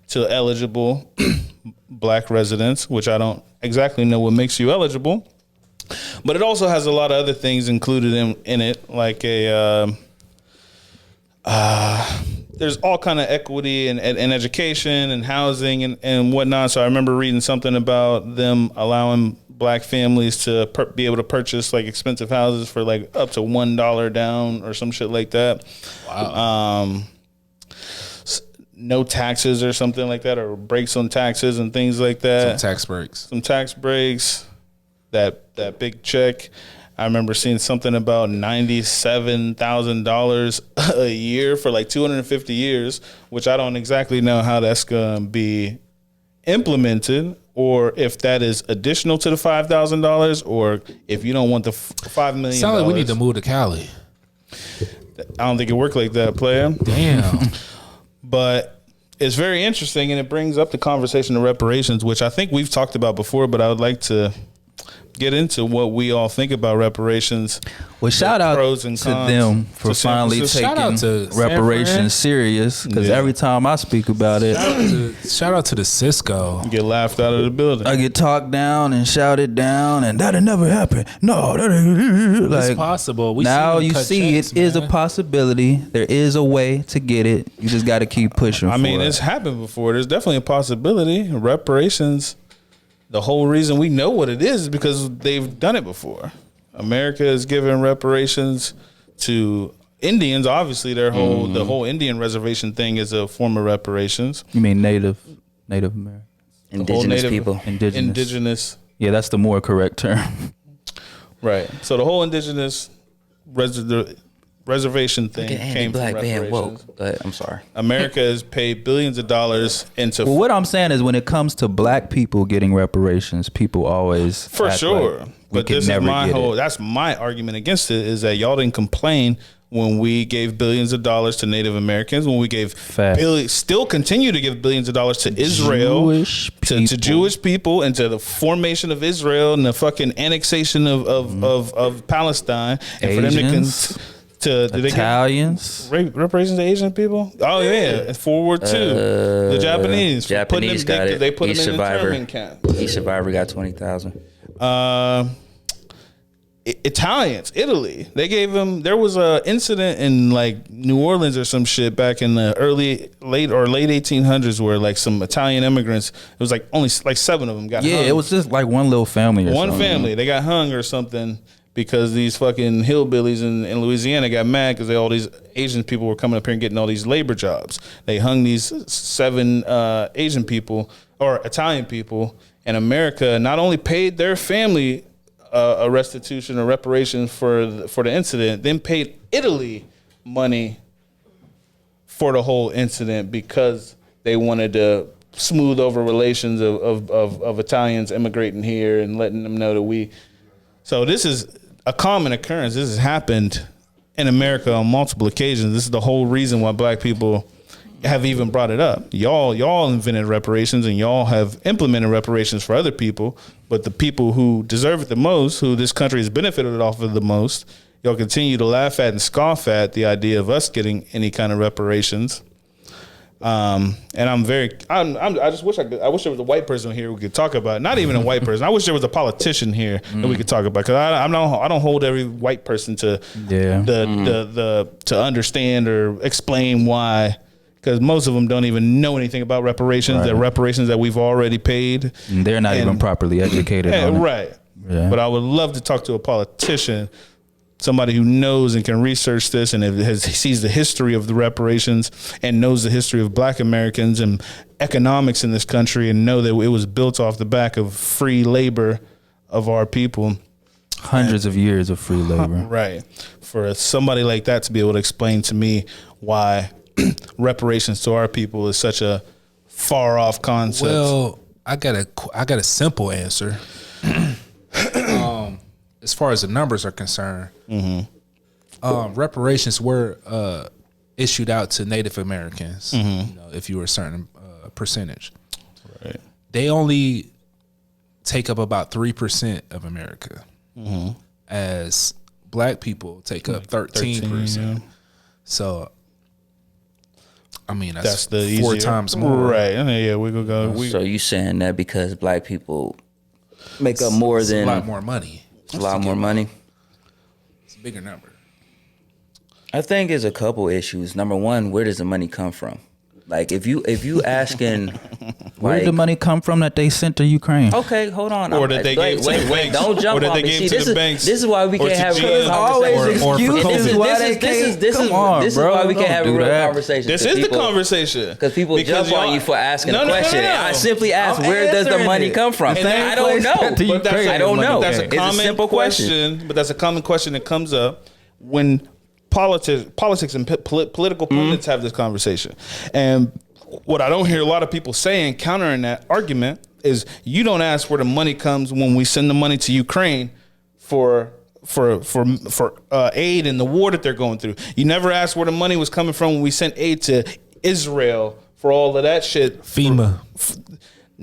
to eligible black residents, which I don't exactly know what makes you eligible. But it also has a lot of other things included in it, like there's all kind of equity and education and housing and whatnot. So I remember reading something about them allowing black families to be able to purchase like expensive houses for like up to $1 down or some shit like that. Wow. No taxes or something like that, or breaks on taxes and things like that. Some tax breaks. That big check. I remember seeing something about $97,000 a year for like 250 years, which I don't exactly know how that's going to be implemented, or if that is additional to the $5,000, or if you don't want the $5 million. sounds like we need to move to Cali. I don't think it worked like that, player. Damn. But it's very interesting, and it brings up the conversation of reparations, which I think we've talked about before, but I would like to get into what we all think about reparations. Well, shout out pros and to cons them for to San finally Francisco. Shout out to taking San Fran. reparations serious, because every time I speak about it, Shout out to the Cisco. Get laughed out of the building. I get talked down and shouted down, and that'll never happen. No, that ain't It's like possible. We now them you cut see checks, it is a man. possibility. There is a way to get it. You just got to keep pushing. I mean, for it's it. happened before. There's definitely a possibility. Reparations, the whole reason we know what it is because they've done it before. America has given reparations to Indians. Obviously, the whole Indian reservation thing is a form of reparations. You mean Native American, Indigenous people. Indigenous. Yeah, that's the more correct term. Right. So the whole indigenous reservation thing Look at Andy came Black from being reparations. woke. Go ahead, I'm sorry. America has paid billions of dollars into Well, what I'm saying is, when it comes to black people getting reparations, people always for act sure. like we But could this is never my get whole. it. That's my argument against it is that y'all didn't complain when we gave billions of dollars to Native Americans, when we gave still continue to give billions of dollars to Israel, to Jewish people, and to the formation of Israel and the fucking annexation of Palestine, and Asians. to did Italians. they give reparations to Asian people? Oh yeah, for World War II. The Japanese got it. They put Each them in survivor, internment camp. each survivor got 20,000. Italians, Italy. They gave them. There was a incident in like New Orleans or some shit back in the late 1800s where like some Italian immigrants. It was like only like 7 of them got. Yeah, hung. it was just like one little family. Or One something. family. They got hung or something because these fucking hillbillies in Louisiana got mad because all these Asian people were coming up here and getting all these labor jobs. They hung these 7 Asian people or Italian people, and America not only paid their family a restitution or reparations for the incident, then paid Italy money for the whole incident because they wanted to smooth over relations of Italians immigrating here and letting them know that we. So this is a common occurrence. This has happened in America on multiple occasions. This is the whole reason why black people have even brought it up. Y'all invented reparations and y'all have implemented reparations for other people, but the people who deserve it the most, who this country has benefited off of the most, y'all continue to laugh at and scoff at the idea of us getting any kind of reparations. And I just wish I wish there was a white person here we could talk about it. Not even a white person. I wish there was a politician here that we could talk about, because I don't hold every white person to to understand or explain why. Because most of them don't even know anything about reparations. Right. They're reparations that we've already paid. And they're not even properly educated on it. Right. Yeah. But I would love to talk to a politician, somebody who knows and can research this and sees the history of the reparations and knows the history of black Americans and economics in this country and know that it was built off the back of free labor of our people. Hundreds of years of free labor. Right. For somebody like that to be able to explain to me why reparations to our people is such a far off concept. Well, I got a simple answer. As far as the numbers are concerned, reparations were issued out to Native Americans. You know, if you were a certain percentage, right? They only take up about 3% of America, as black people take up 13%. Yeah. So, I mean, that's the 4 times more, right? Yeah, we could go. So you saying that because black people make up more than a lot more money? A lot more money. It's a bigger number. I think there's a couple issues. Number one, where does the money come from? Like if you asking, where did the money come from that they sent to Ukraine? Okay, hold on. Or that they gave to the banks. Don't jump or that on they me. gave See, to the banks. This is why we can't have a real Always conversation. excuses. This is why we can't have a real conversation. This is the conversation. Because people jump on you for asking a question. No. I simply ask, where does the money come from? I don't know. I don't know. That's a common question. But that's a common question that comes up when politics and political pundits have this conversation. And what I don't hear a lot of people saying, countering that argument, is you don't ask where the money comes when we send the money to Ukraine for aid in the war that they're going through. You never asked where the money was coming from when we sent aid to Israel for all of that shit. FEMA.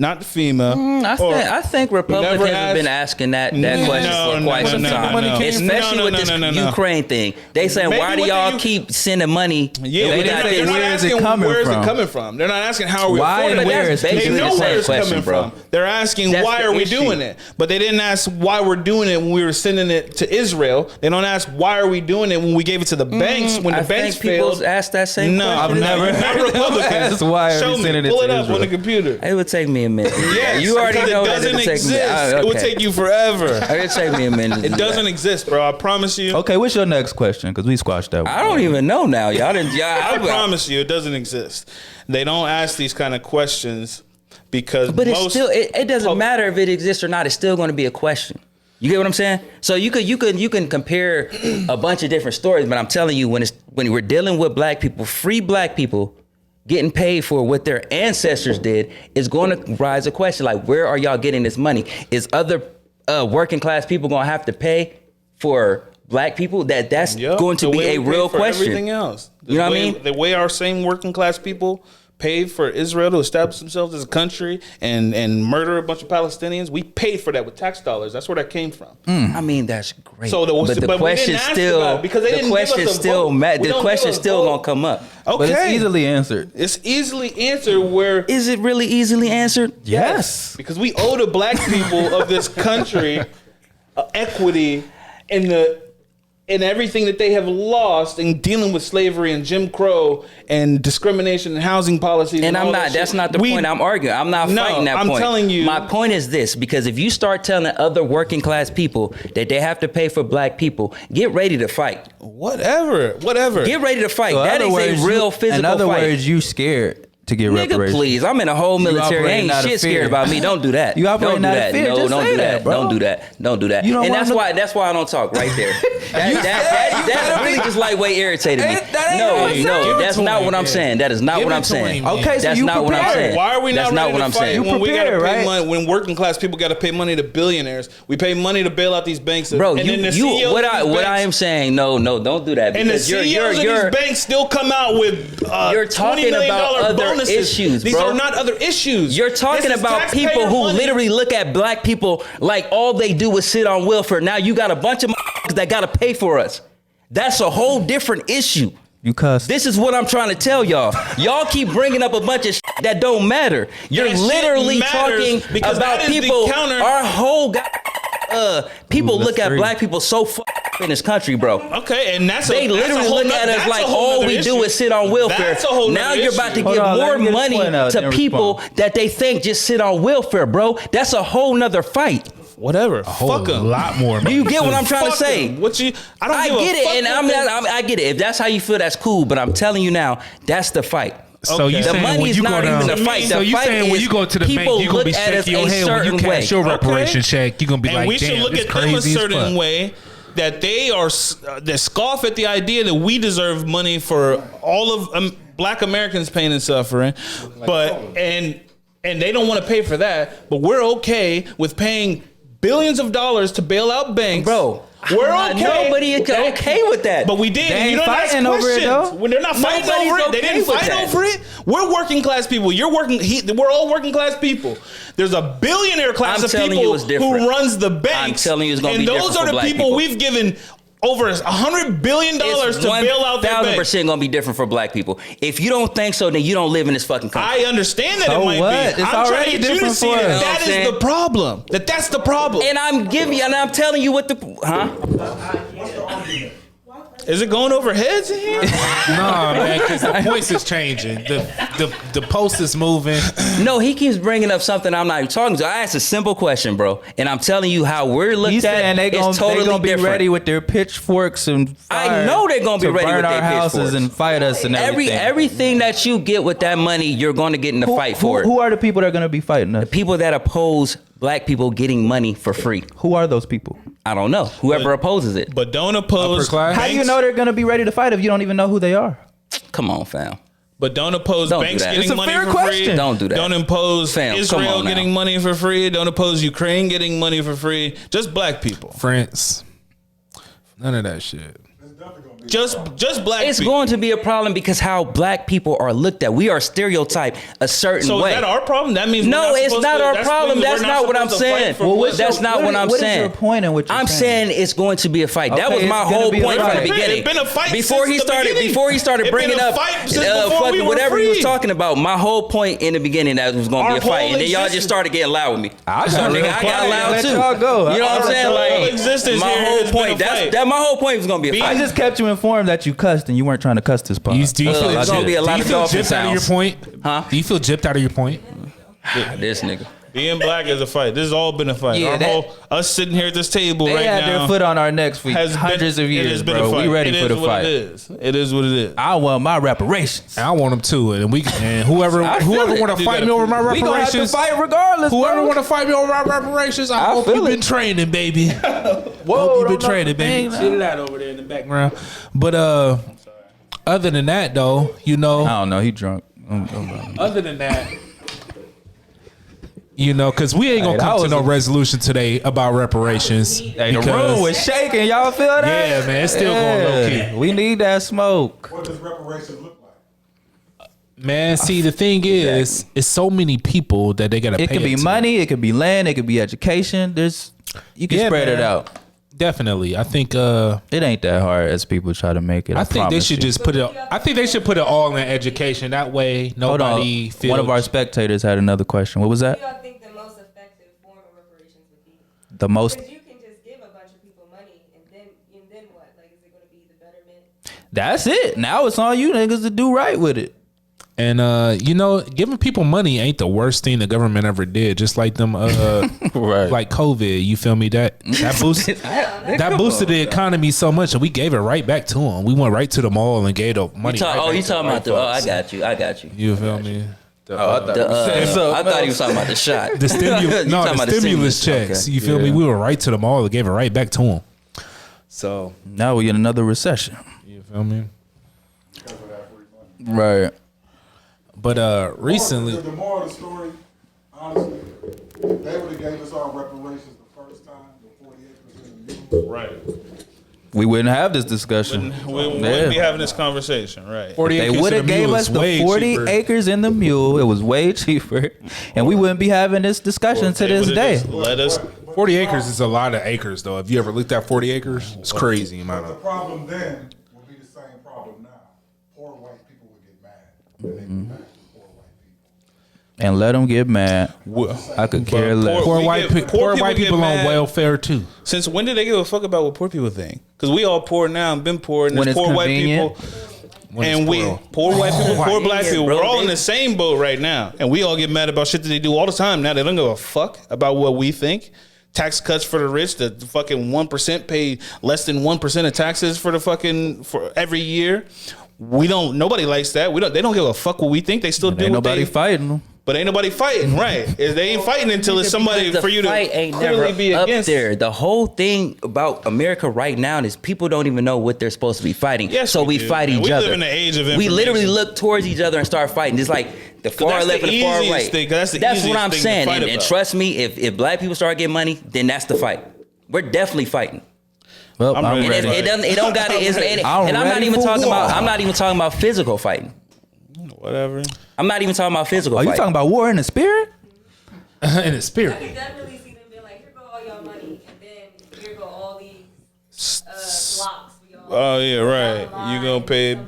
Not FEMA. I think Republicans have been asking that question for quite some time. Especially with this Ukraine thing. They saying, why do y'all keep sending money? Yeah, they're not asking where is it coming from. They're not asking how are we affording it. They know where it's coming from. They're asking why are we doing it. But they didn't ask why we're doing it when we were sending it to Israel. They don't ask why are we doing it when we gave it to the banks when the banks failed. People ask that same question. No, I've never. Not Republicans. Show me. Pull it up on the computer. It would take me a minute. Yes, you already know that it doesn't exist. It would take you forever. It would take me a minute. It doesn't exist, bro. I promise you. Okay, what's your next question? Because we squashed that one. I don't even know now. Y'all didn't. I promise you, it doesn't exist. They don't ask these kind of questions because. But it's still. It doesn't matter if it exists or not. It's still going to be a question. You get what I'm saying? So you can compare a bunch of different stories, but I'm telling you, when we're dealing with black people, free black people getting paid for what their ancestors did, is going to rise a question like, where are y'all getting this money? Is other working class people going to have to pay for black people? That's going to be a real question. Everything else, you know what I mean? The way our same working class people paid for Israel to establish themselves as a country and murder a bunch of Palestinians. We paid for that with tax dollars. That's where that came from. I mean, that's great. So but the question still, because they didn't give us a vote. the question still gonna come up. Okay, But it's easily answered. It's easily answered. Where Is it really easily answered? Yes. because we owe the black people of this country equity in everything that they have lost in dealing with slavery and Jim Crow and discrimination and housing policies. And I'm all not. that That's shit. not the point I'm arguing. I'm not fighting that I'm point. telling you. My point is this: because if you start telling other working class people that they have to pay for black people, get ready to fight. Whatever. Get ready to fight. So That is a real physical In other fight. words, you scared to get Nigga, reparations. please. I'm in a whole military. operating Ain't out of shit fear. scared about me. Don't do that. You don't do operating out of that. fear. No, Just don't say do that, that. bro. Don't do that. Don't do that. You don't And want that's why I don't talk right there. That really just lightweight irritated me. No, that's not what I'm saying. That is not what I'm saying. Okay, so That's you not what I'm prepared. saying. Why are we That's not not ready what to I'm fight saying. when we gotta prepared, pay right? money? When working class people got to pay money to billionaires, we pay money to bail out these banks. Bro, and then the CEOs what of these I banks- am saying, no, don't do that. And the Because CEOs of these banks still come out with You're talking $20 million about other bonuses. issues, These bro. are not other issues. You're talking This is about taxpayer people who money. literally look at black people like all they do is sit on welfare. Now you got a bunch of that got to pay for us. That's a whole different issue. You cuss. This is what I'm trying to tell y'all. Y'all keep bringing up a bunch of that don't matter. You're That shit literally matters talking because about that is the people. counter- Our whole people Ooh, look that's at three. black people so in this country, bro. Okay, and They literally look at us like all we do is sit on welfare. That's a whole Now nother you're about to issue. give Hold on, let more me get his money point out, to then people respond. that they think just sit on welfare, bro. That's a whole nother fight. Whatever. Whole Fuck them. lot more. Do you get what I'm trying to Fuck say? them. What you? I don't. I give a get it, fuck and what I get it. If that's how you feel, that's cool. But I'm telling you now, that's the fight. So you Okay. The saying money when is you go not down, even a fight. so The you fight saying when is you go to the bank, people you gonna be look at us shaking your a head when you certain cash way. your reparation check. You gonna be and like, we should damn, look this at them a crazy as certain fuck. way that they are that scoff at the idea that we deserve money for all of Black Americans' pain and suffering, but and they don't want to pay for that, but we're okay with paying billions of dollars to bail out banks, Bro, We're okay. Nobody is okay with that. But we did. They ain't You don't ask fighting over it, questions. though. When they're not fighting Nobody's over it, they okay didn't with fight that. over it. We're working class people. You're working. We're all working class people. There's a billionaire class I'm of telling people you it's different. who runs the banks. I'm telling you it's gonna and be those different are for the black people people. we've given over $100 billion to bail out their banks. 1,000% gonna be different for black people. If you don't think so, then you don't live in this fucking country. I understand that So it might what? be. It's I'm trying already to get you to different see for that us. that You know what I'm is the problem. That's the problem. And I'm telling you what the Is it going over heads in here? Nah, man, because the voice is changing. The post is moving. No, he keeps bringing up something I'm not even talking to. I asked a simple question, bro, and I'm telling you how we're looked He's at. saying they It's totally gonna be different. ready with their pitchforks and fire I know they're gonna be to ready burn with our their houses pitchforks. and fight us and everything. Everything that you get with that money, you're going to get in the fight for it. Who are the people that are going to be fighting us? People that oppose black people getting money for free. Who are those people? I don't know. Whoever opposes it. But don't oppose. Upper class? How do you know they're going to be ready to fight if you don't even know who they are? Come on, fam. But don't oppose Don't do banks that. getting It's a money fair for question. free. Don't do that. Don't impose Fam, come Israel on now. getting money for free. Don't oppose Ukraine getting money for free. Just black people. France. None of that shit. Just black It's people. going to be a problem because how black people are looked at. We are stereotyped a certain So way. is that our problem? That means No, we're not it's supposed not to- our that's problem. means That's we're not what I'm supposed to fight saying. for Well, what's that's not what I'm what is saying. your point in what you're I'm saying it's going to be a fight. That Okay, was my it's gonna whole be a point from fight. the beginning. It's been a fight before since he the started. beginning. Before he started It's been bringing a up fight since before we were whatever he was free. talking about. My whole point in the beginning that was going to Our be a fight, whole and then y'all just existence- started getting loud with me. I got So, real nigga, I got quiet. loud Let too. y'all go. You know what I'm saying? Our whole Like existence my here whole has point. been a fight. That my whole point was going to be a I fight. just kept you informed that you cussed and you weren't trying to cuss this part. Do you it's gonna be a lot do you of feel dolphin gypped out of your sounds. point? Huh? Do you feel gypped out of your point? This nigga. Being black is a fight. This has all been a fight. Yeah, Us sitting here at this table They right had now their foot on our necks for has hundreds been, of it years, has been bro. a fight. We ready It for the is what fight. It is. It is what it is. I want my reparations. And I want them to it, and whoever I feel it. want to You fight gotta me over my We gonna have to reparations. fight regardless, Whoever bro. want to fight me over my reparations, I hope feel you've been it. training, baby. Whoa, Hope you've been don't knock training, the baby. thing Shit it out over there in the background. But other than that, though, I don't know. He drunk. other than that, because we ain't gonna Hey, that come to was no a- resolution today about reparations. Hey, the because- room was shaking. Y'all feel that? Yeah, man, it's still going low key. We need that smoke. What does reparations look like? Man, see, the thing is, it's so many people that they gotta pay. It could be money, it could be land, it could be education. You can spread it out. Definitely, I think it ain't that hard as people try to make it. I think they should just put it. I think they should put it all in education. That way, nobody feels. One of our spectators had another question. What was that? What do y'all think the most effective form of reparations would be? The most. Because you can just give a bunch of people money, and then what? Like, is it going to be the betterment? That's it. Now it's on you niggas to do right with it. And giving people money ain't the worst thing the government ever did. Just like them, right? Like COVID. You feel me? That boosted the economy so much, and we gave it right back to them. We went right to the mall and gave the money. You talking about the? Oh, I got you. You feel me? I thought he was talking about the shot. The stimulus checks. Okay. You feel me? We went right to the mall and gave it right back to them. So now we in another recession. You feel me? Right. But recently, the moral of the story, honestly, if they would have gave us our reparations the first time, the 48% right, we wouldn't have this discussion. We wouldn't be having this conversation, right? They would have gave us the 40 acres in the mule. It was way cheaper, and we wouldn't be having this discussion to this day. Let us. 40 acres is a lot of acres, though. Have you ever looked at 40 acres? It's crazy amount of. The problem then would be the same problem now. Poor white people would get mad. And let them get mad. I could care less. Poor white people on welfare too. Since when did they give a fuck about what poor people think? Because we all poor now and been poor, and there's poor convenient. white people, and poor white people, poor black people. We're all in the same boat right now, and we all get mad about shit that they do all the time. Now they don't give a fuck about what we think. Tax cuts for the rich. The fucking 1% pay less than 1% of taxes for every year. Nobody likes that. They don't give a fuck what we think. They still do. Ain't nobody fighting them. But ain't nobody fighting, right? They ain't fighting until it's somebody for you to clearly be against. There. The whole thing about America right now is people don't even know what they're supposed to be fighting. Yes, so we fight each other. We live in the age of information. We literally look towards each other and start fighting. It's like the far left and the far right. That's what I'm saying. And trust me, if black people start getting money, then that's the fight. We're definitely fighting. Well, I'm not even talking about physical fighting. Whatever. I'm not even talking about physical fighting. You talking about war in the spirit? In the spirit. I could definitely see them being like, here go all y'all money, and then here go all these blocks. Oh yeah, right. You gonna pay?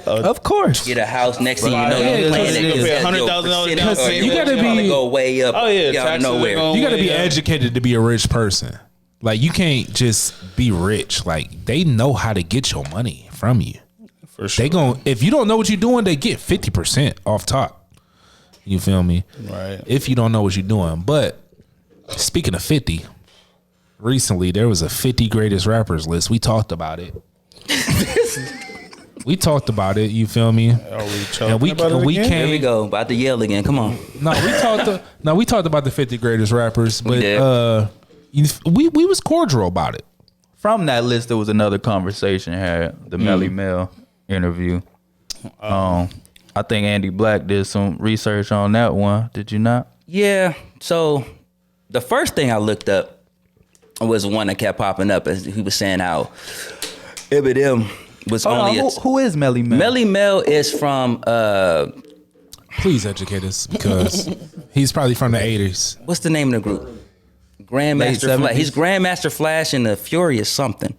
Of course. Get a house next thing you know. You're playing it. Pay $100,000. You gotta be go way up. Oh yeah, out of nowhere. You gotta be educated to be a rich person. Like you can't just be rich. Like they know how to get your money from you. For sure. If you don't know what you're doing, they get 50% off top. You feel me? Right. If you don't know what you're doing. But speaking of 50, recently there was a 50 greatest rappers list. We talked about it. You feel me? Are we talking about it again? Here we go. About to yell again. Come on. We talked about the 50 greatest rappers, but we was cordial about it. From that list, there was another conversation had the Melly Mel interview. I think Andy Black did some research on that one. Did you not? Yeah. So the first thing I looked up was the one that kept popping up as he was saying how Eminem was who is Melly Mel? Melly Mel is from please educate us because he's probably from the 80s. What's the name of the group? Grandmaster Flash. He's Grandmaster Flash in the Furious something.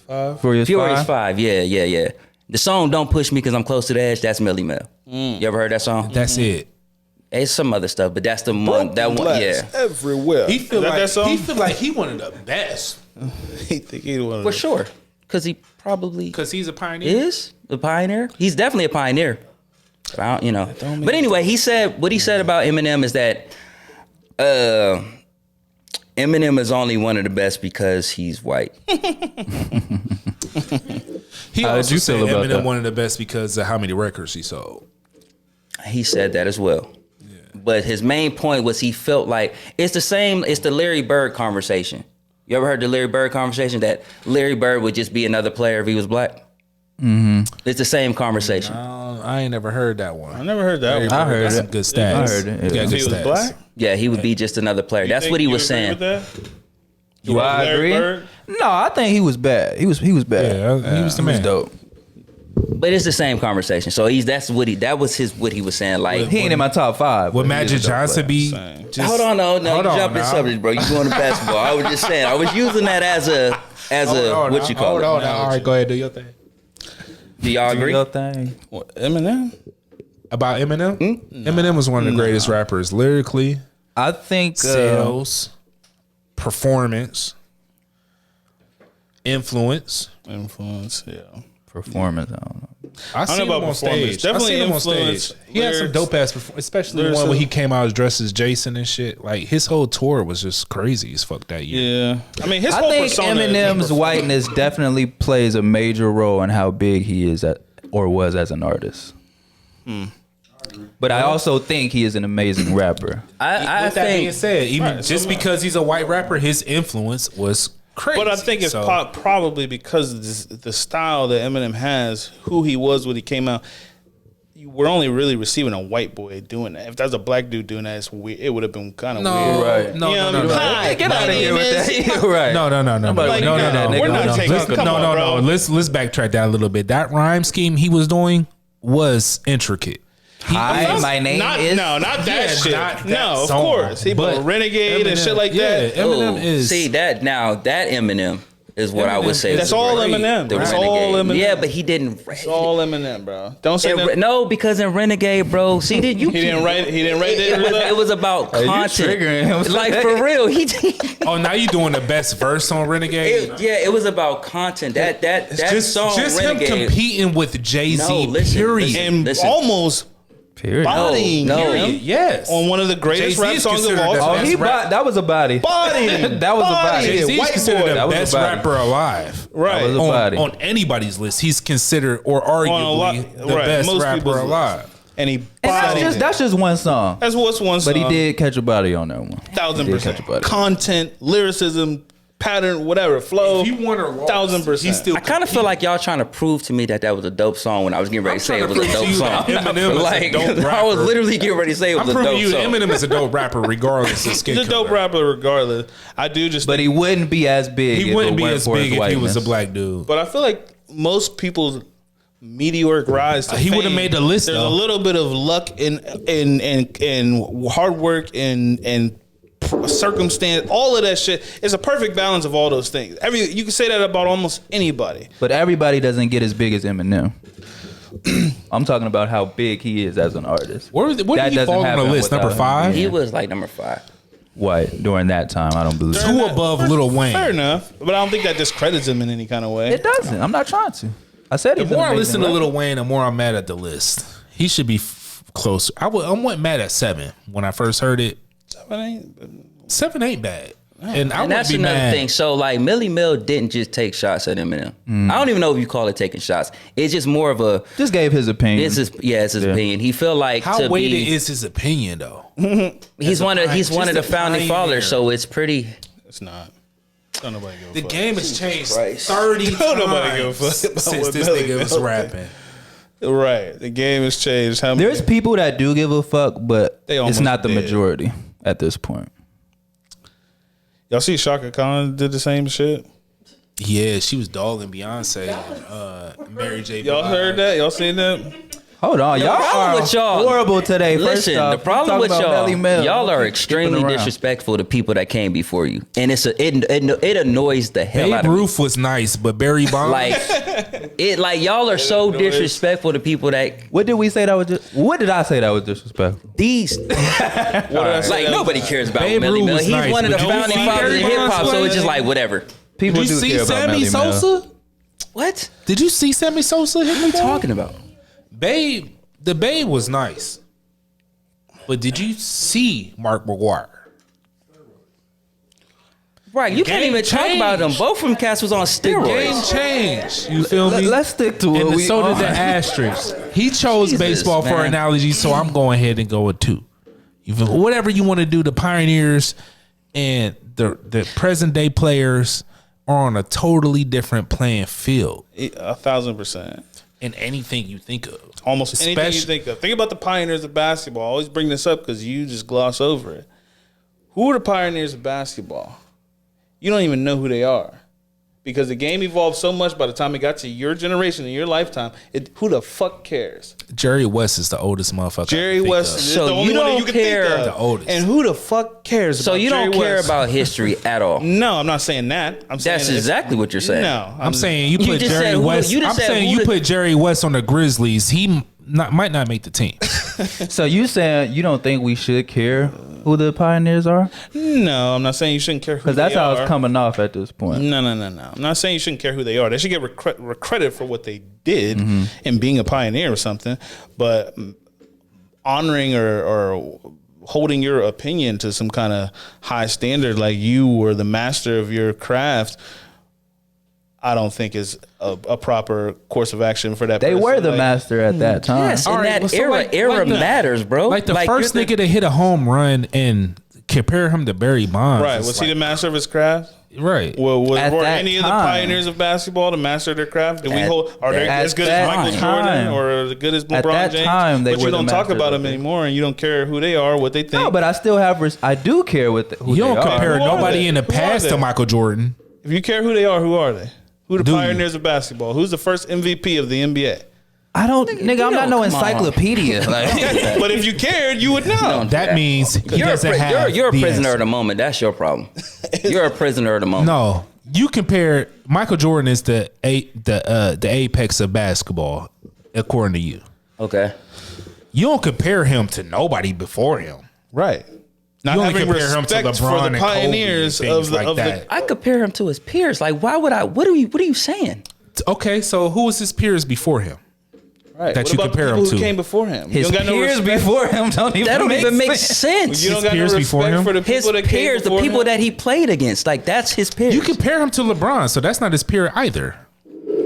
Furious 5. Yeah. The song "Don't Push Me" because I'm close to the edge. That's Melly Mel. You ever heard that song? That's it. It's some other stuff, but that's the one. That one, yeah. Everywhere. He feel like he one of the best. He think he one of for sure. Because he's a pioneer. Is a pioneer. He's definitely a pioneer. But anyway, what he said about Eminem is that Eminem is only one of the best because he's white. He also said Eminem one of the best because of how many records he sold. He said that as well. Yeah. But his main point was he felt like it's the Larry Bird conversation. You ever heard the Larry Bird conversation that Larry Bird would just be another player if he was black? Mm-hmm. It's the same conversation. I ain't never heard that one. I never heard that one. I heard some good stats. I heard it. If he was black? Yeah, he would be just another player. That's what he was saying. Do I agree? No, I think he was bad. He was bad. Yeah, he was the man. He was dope. But it's the same conversation. So that was what he was saying. Like He ain't in my top 5. Would Magic Johnson be? Hold on, no, you jumping subject, bro. You going to basketball? I was just saying. I was using that as a what you call it. Hold on. All right, go ahead, do your thing. Do y'all agree? Your thing. What, Eminem? About Eminem? Eminem was one of the greatest rappers lyrically, I think sales, performance, influence. Yeah. performance. I don't know. I don't seen know him about on stage. performance. Definitely I seen him on influence, stage. He had some lyrics, dope ass performance, especially the one when he came out as dressed as Jason and shit. Like his whole tour was just crazy as fuck that year. Yeah. I mean, his I whole think persona Eminem's whiteness definitely plays a major role in how big he is or was as an artist. But I also think he is an amazing rapper. With that being said, even just because he's a white rapper, his influence was crazy. But I think it's probably because of the style that Eminem has, who he was when he came out. We're only really receiving a white boy doing that. If that's a black dude doing that, it's weird. It would have been kind of weird. Right. No. Get out of here with that. Right. No. We're not taking. No. Let's backtrack that a little bit. That rhyme scheme he was doing was intricate. Hi, my name is. No, not that shit. Not that no, of song, course. He put Renegade Eminem, and shit like that. Eminem is. See that now? That Eminem is what I would say. That's all Eminem. The That's Renegade. all Eminem. Yeah, but he didn't. It's all Eminem, bro. Don't say that. No, because in Renegade, bro. See, did you? He didn't write it. It was about content. triggering him. Like for real, he. Oh, now you doing the best verse on Renegade? It was about content. That song, just Renegade. him competing with No, Jay-Z. listen, period. And Listen. almost Period. bodying No. him Yes. on one of the greatest Jay-Z rap is songs of considered all the time. best That was a body. Bodying. That was a body. Jay-Z White is considered boy. the That was a best body. rapper alive. Right. That was a body. On anybody's list, he's considered or arguably the best most rapper people's alive. list. And he And that's just one song. That's what's one song. But he did catch a body on that one. 1,000%. Content, lyricism, pattern, whatever, flow. If he won or lost, 1,000%. he still I kind of feel like y'all trying to prove to me that was a dope song when I was getting ready to say it was a dope song. Eminem is a Like dope rapper. I was literally getting ready to say it was I'm a proving dope you song. Eminem is a dope rapper regardless of skin He's a dope color. rapper regardless. I do just But he wouldn't be as big. He if wouldn't it be weren't as for his big if he was a whiteness. black dude. But I feel like most people's meteoric rise to He fame, would've made the list, There's though. a little bit of luck and hard work and circumstance. All of that shit is a perfect balance of all those things. You can say that about almost anybody. But everybody doesn't get as big as Eminem. I'm talking about how big he is as an artist. Where did That he doesn't fall on the happen list? without Number him 5? being He was like number 5. white during that time. I don't believe. Two above Lil Wayne. Fair enough, but I don't think that discredits him in any kind of way. It doesn't. I'm not trying to. I said The he's more an I listen amazing to rapper. Lil Wayne, the more I'm mad at the list. He should be closer. I went mad at 7 when I first heard it. 7 ain't bad. And I And would that's be another mad. thing. So like Millie Mill didn't just take shots at Eminem. I don't even know if you call it taking shots. It's just more of a. Just gave his opinion. It's his opinion. He feel like How to weighted be. is his opinion though? He's one of just the a founding pioneer. fathers. So it's pretty. It's not. Don't nobody give a The fuck. game has changed Christ. 30 times Don't nobody give a fuck about since what this Millie nigga was Mill rapping. Right. The game has changed. How There's people that do give a fuck, but They it's almost not the did. majority at this point. Y'all see Shaka Khan did the same shit? Yeah, she was dogging Beyonce and Mary J. Y'all Blige. heard that? Y'all seen that? Hold on, y'all problem are with y'all- horrible today. Listen, First off, the problem with talking about Melly Mel. y'all are Keep extremely skipping around. disrespectful to people that came before you, and it annoys the hell out Babe of me. Ruth was nice, but Barry Bonds. Like y'all are so disrespectful to people that What did we say that was? What did I say that was disrespectful? these What did I say? like nobody cares about Babe Millie Ruth Mill. was He's nice, one of the but did you founding see fathers of Barry hip hop, Bonds so it's play? just like whatever. People Did you do see care about Sammy Melly Mel. Sosa? What? Did you see Sammy Sosa? What are you talking about? Babe, the Babe was nice. But did you see Mark McGuire? Right, you can't game even talk about them. changed. Both of them cats was on The game steroids. changed. You feel me? Let's stick to And what we so did the are. asterisk. He chose Jesus, baseball for man. analogy, so I'm going ahead and go with 2. You feel, whatever you want to do, the Pioneers and the present day players are on a totally different playing field 1,000%. in anything you think of. Almost anything you Especially- think of. Think about the pioneers of basketball. I always bring this up because you just gloss over it. Who are the pioneers of basketball? You don't even know who they are Because the game evolved so much by the time it got to your generation and your lifetime. Who the fuck cares? Jerry West is the oldest motherfucker. Jerry West is So the only you one that don't you can care- think of. The oldest. And who the fuck cares So about you Jerry don't care West? about history at all. No, I'm not saying that. I'm saying That's exactly what you're saying. No, I'm saying you put just said Jerry who- West. you just I'm said saying who you the- put Jerry West on the Grizzlies. He might not make the team. So you saying you don't think we should care who the pioneers are? No, I'm not saying you shouldn't care who Because that's they how are. it's coming off at this point. No. I'm not saying you shouldn't care who they are. They should get credit for what they did in being a pioneer or something. But honoring or holding your opinion to some kind of high standard, like you were the master of your craft, I don't think is a proper course of action for that They person. were the Like, master at that time. Yes, in All right, that well, so era like the- matters, bro. Like the first you're nigga to hit a home run and compare him to Barry Bonds. Right. is Was like, he the master of his craft? right? Well, At were that any of the time. pioneers of basketball the master of their craft? Did we At- hold? Are they at as good as that Michael time. Jordan or as good as LeBron At that James? time, they but were you the don't talk masters about of them it. anymore, and you don't care who they are, what they think. No, but I still have. I do care what who You they don't are. compare Who are nobody they? in the Who are past they? to Michael Jordan. if you care who they are, who are they? Who the Do you? pioneers of basketball? Who's the first MVP of the NBA? I don't, nigga. I'm not no come on. encyclopedia. Like, But if you cared, you would know. That means he You're a, doesn't pri- have you're a the prisoner of answer. the moment. That's your problem. You're a prisoner of the moment. No, you compare Michael Jordan is the apex of basketball, according to you. Okay. You don't compare him to nobody before him. Right. Not You only having compare him to respect for LeBron the and Kobe pioneers and of things the like of the. that. I compare him to his peers. Like, why would I? What are you saying? Okay, so who was his peers before him? Right. that What you about compare the him people who to? came before him? his you don't got no peers respect. before him don't even. That don't make even make sense. sense. You don't got no peers before respect him? for the His people that came peers, the before people him? that he played against, like that's his peers. You compare him to LeBron, so that's not his peer either.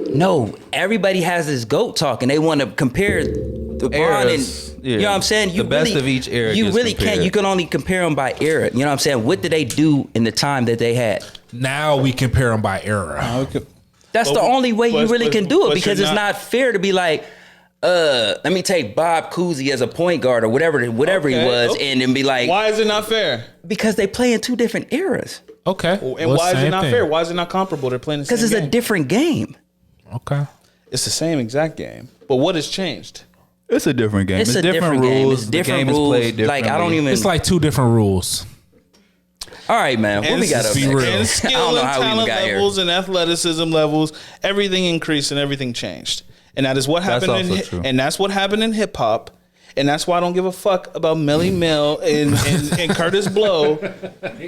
No, everybody has this GOAT talk, and they want to compare LeBron Eras. and Yeah. you know what I'm saying. You The best really, of each era You gets really compared. can't. You can only compare them by era. You know what I'm saying. What did they do in the time that they had? Now we compare him by era. Okay. That's But- the only way you but- really but- can do it but because you're it's not fair to be like, let me take Bob Cousy as a point guard or whatever he Okay, was, okay. and then be like, Why is it not fair? because they play in two different eras. Okay, And well, why is it same not thing. fair? Why is it not comparable? They're playing the same Because it's game. a different game. Okay, It's the same exact game. But what has changed? It's a different game. It's a different game. rules. It's different the game rules. is played differently. Like I don't even. it's like two different rules. All right, man. What we got up be next? real. And I skill don't know and how we even talent got here. levels and athleticism levels, everything increased and everything changed. And that is what That's happened also true. and that's what happened in hip hop. And that's why I don't give a fuck about Melly Mel and Curtis Blow,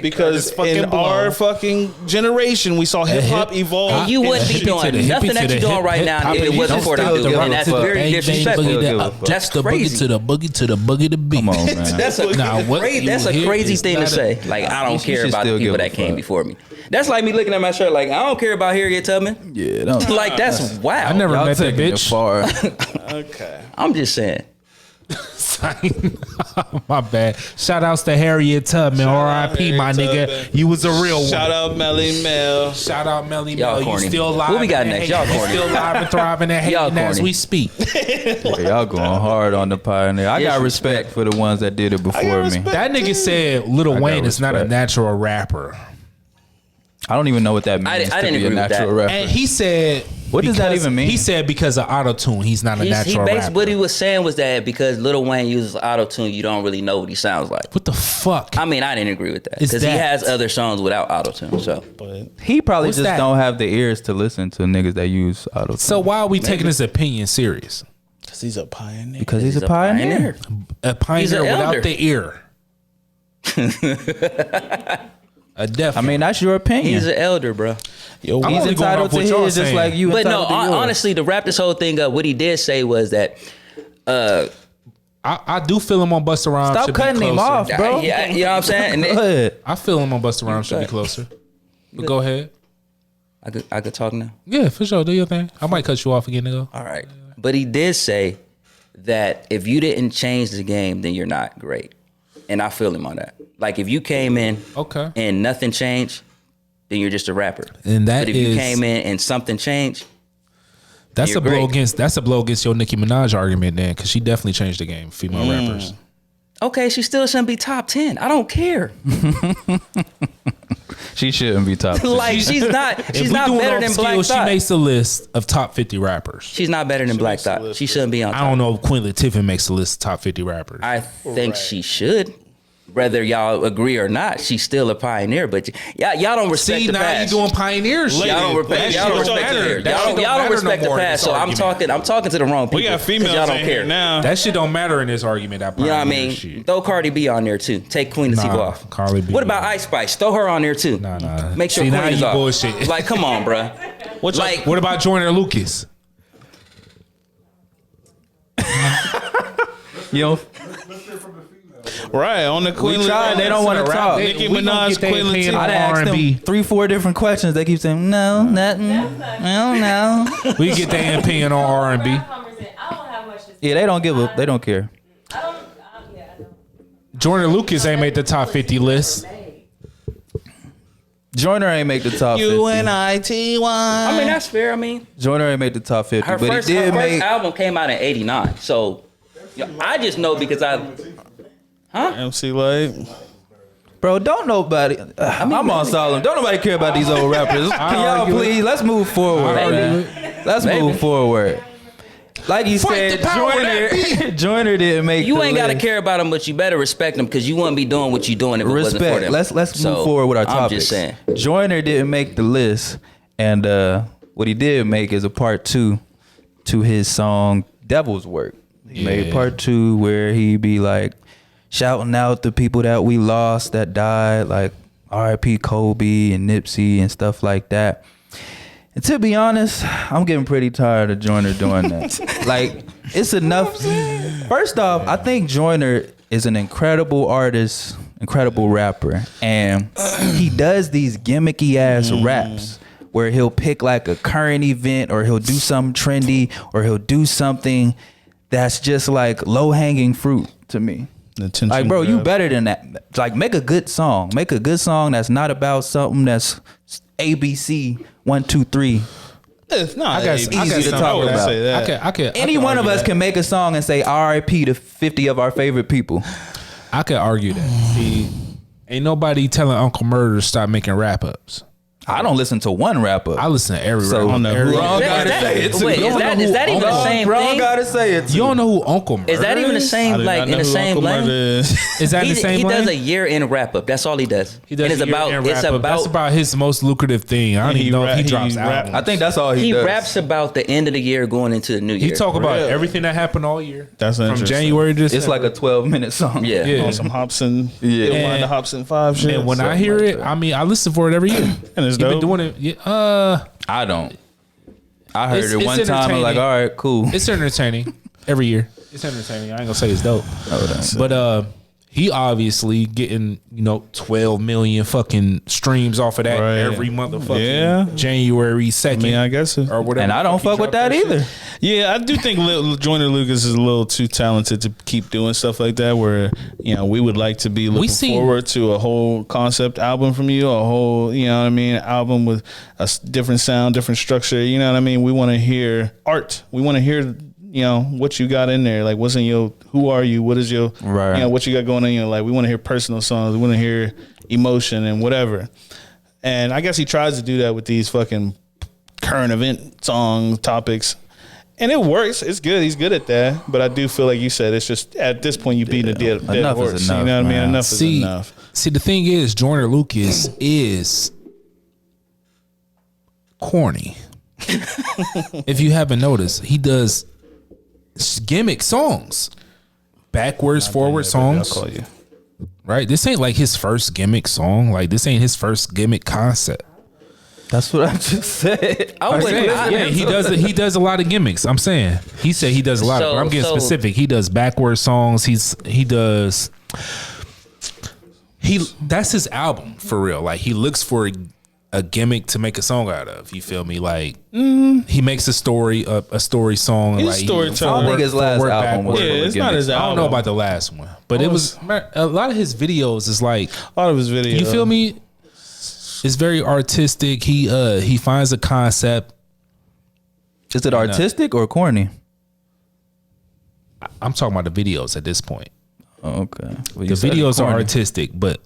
because in our fucking generation we saw hip hop evolve. And you wouldn't be Hippie to doing the nothing hippie that to you're the doing right now hip-hop, if it you wasn't don't for the stop dude. the And that's rock to very the bang, bang, disrespectful. boogie, Give a the- fuck. That's the boogie crazy. to the boogie to the boogie to beat. Come on, man. That's a, Nah, what that's you a hit crazy is thing to not a- say. Like I You don't care should about the still people give a that came fuck. before me. That's like me looking at my shirt. Like I don't care about Harriet Tubman. Yeah, don't. Like that's wow. I never Y'all met that taking it bitch. far. Okay. I'm just saying. My bad. Shout outs to Harriet Tubman. R.I.P. my Harriet nigga. Tubman. You was a real one. Shout out Melly Mel. Shout out Melly Y'all Mel. You corny. still live. What we got and next? hating. Y'all You corny. still live and thriving and Y'all hating as corny. we speak. Yeah, y'all going hard on the pioneer. I got respect for the ones that did it before me. respect. That nigga said Lil got Wayne is not a respect. natural rapper. I don't even know what that means I to didn't be a agree with natural that. rapper. And he said, What does that because- even mean? He said because of auto-tune, he's not a He natural basically rapper. what he was saying was that because Lil Wayne uses auto tune, you don't really know what he sounds like. What the fuck? I mean, I didn't agree with that Is because he that- has other songs without auto tune. So He probably What's just that? don't have the ears to listen to niggas that use auto. So why are we taking his opinion serious? Because he's a pioneer. because he's a pioneer. A pioneer an elder. without the ear. A deaf. I mean, that's your opinion. he's an elder, bro. Yo, I'm He's only going entitled off to what his y'all just saying. like you. But no, entitled to yours. honestly, to wrap this whole thing up, what he did say was that I do feel him on Busta Rhymes. Stop should be cutting him closer. off, bro. yeah, you know what I'm saying? And Go then, ahead. I feel him on Busta Rhymes should be good. closer. But go ahead. I could talk now. Yeah, for sure. Do your thing. I might cut you off again, nigga. All right. But he did say that if you didn't change the game, then you're not great. And I feel him on that. Like if you came in Okay. and nothing changed, then you're just a rapper. And that but if you is- came in and something changed, That's You're a blow great. against. That's a blow against your Nicki Minaj argument, then, because she definitely changed the game. Female rappers. okay, she still shouldn't be top 10. I don't care. She shouldn't be top 50. Like she's not better than Black She Thought. makes a list of top 50 rappers. She's not better than Black Thought. She shouldn't be on top. I don't know if Queen Latifah makes a list of top 50 rappers. I think she should. Whether y'all agree or not, she's still a pioneer. But y'all don't respect See, the now past. you doing pioneer shit. Y'all don't respect. Y'all don't respect the past. So I'm talking to the wrong people. We got females y'all don't in care here now. That shit don't matter in this argument. That You know what I pioneer mean? shit. Throw Cardi B on there too. Take Queen Latifah Nah, off. Cardi B. What about Ice Spice? Throw her on there too. Nah. Make sure See, now Queen is you off. bullshit. Like, come on, bruh. Like, What about Joyner Lucas? You know, Right, on the Queen. we tried. They don't want to talk. Nicki We gonna Minaj, get their Queen opinion Latifah. I asked R&B. them 3-4 different questions. They keep saying no, nothing, no. We get their opinion on R&B. I don't have much to say. Yeah, they don't give a. They don't care. I don't. Joyner Lucas ain't made the top 50 list. Joyner ain't make the top 50. UNITY. I mean, that's fair. I mean, Joyner ain't make the top 50, her but first he did make. album came out in '89. So I just know because MC Light. Bro, don't nobody. I'm on Solemn. Don't nobody care about these old rappers. Can y'all please? Let's move forward, man. Let's move forward. Like you said, Joyner didn't make. you the ain't got to list. care about them, but you better respect them because you wouldn't be doing what you're doing if it wasn't for them. Let's So, move forward with our I'm topics. just saying. Joyner didn't make the list, and what he did make is a part 2 to his song "Devil's Work." He made part 2 where he be like shouting out the people that we lost that died, like R.I.P. Kobe and Nipsey and stuff like that. And to be honest, I'm getting pretty tired of Joyner doing that. Like, it's enough. First off, I think Joyner is an incredible artist, incredible rapper, and he does these gimmicky ass raps where he'll pick like a current event, or he'll do something trendy, or he'll do something that's just like low hanging fruit to me. Like, bro, you better than that. Like, make a good song. Make a good song that's not about something that's ABC 1, 2, 3. It's not I got easy to talk about. I could Any one of argue us that. can make a song and say RIP to 50 of our favorite people. I could argue that. See, ain't nobody telling Uncle Murder to stop making wrap ups. I don't listen to one rapper. I listen to every So, rapper. Every- wrong Is gotta that- say it too. wait, You is don't that- know is who that even the Uncle- same wrong thing? gotta say it too. You don't know who Uncle Murder Is that even the same, like in the same lane? Is that in the same He lane? does a year in wrap up. That's all he does. He does and it's a year about in it's wrap-up. about That's about his most lucrative thing. I don't even know if he drops albums. I think that's all he he does. raps about the end of the year going into the new year. He talk about everything that happened all year. That's from interesting. January to It's like a 12-minute song. Yeah. Yeah. On some Hobson. Yeah. And the Hobson 5 shit. And when I hear it, I mean, I listen for it every year. And it's He been dope. doing it. Yeah, I don't. I heard It's- it one it's time and like, entertaining. all right, cool. it's entertaining every year. It's entertaining. I ain't gonna say it's dope. But he obviously getting 12 million fucking streams off of that Right. every motherfucking January 2nd. I mean, I guess it. or whatever. And I don't fuck with that either. Yeah, I do think Joyner Lucas is a little too talented to keep doing stuff like that. Where we would like to be looking forward to a whole concept album from you, a whole album with a different sound, different structure. You know what I mean? We want to hear art. We want to hear what you got in there. Like, what's in your? Who are you? What is your? Right. What you got going on in your life? We want to hear personal songs. We want to hear emotion and whatever. And I guess he tries to do that with these fucking current event song topics. And it works. It's good. He's good at that. But I do feel like you said, it's just at this point you beating a dead Enough is horse. enough, You know what I mean? man. Enough is enough. See, the thing is, Joyner Lucas is corny. If you haven't noticed, he does gimmick songs, backwards, forward songs. I'll call you. Right? This ain't like his first gimmick song. Like, this ain't his first gimmick concept. That's what I just said. Yeah, he does a lot of gimmicks. I'm saying he said he does a lot of. But I'm getting specific. He does backward songs. That's his album for real. Like, he looks for a gimmick to make a song out of. You feel me? Like, he makes a story song. He's like, a storyteller. I don't think his last album was. Yeah, it's not his I album. don't know about the last one, but it was a lot of his videos. Is like A lot of his videos. you feel me? It's very artistic. He finds a concept. Is it artistic or corny? I'm talking about the videos at this point. Okay. Well, The videos are artistic, but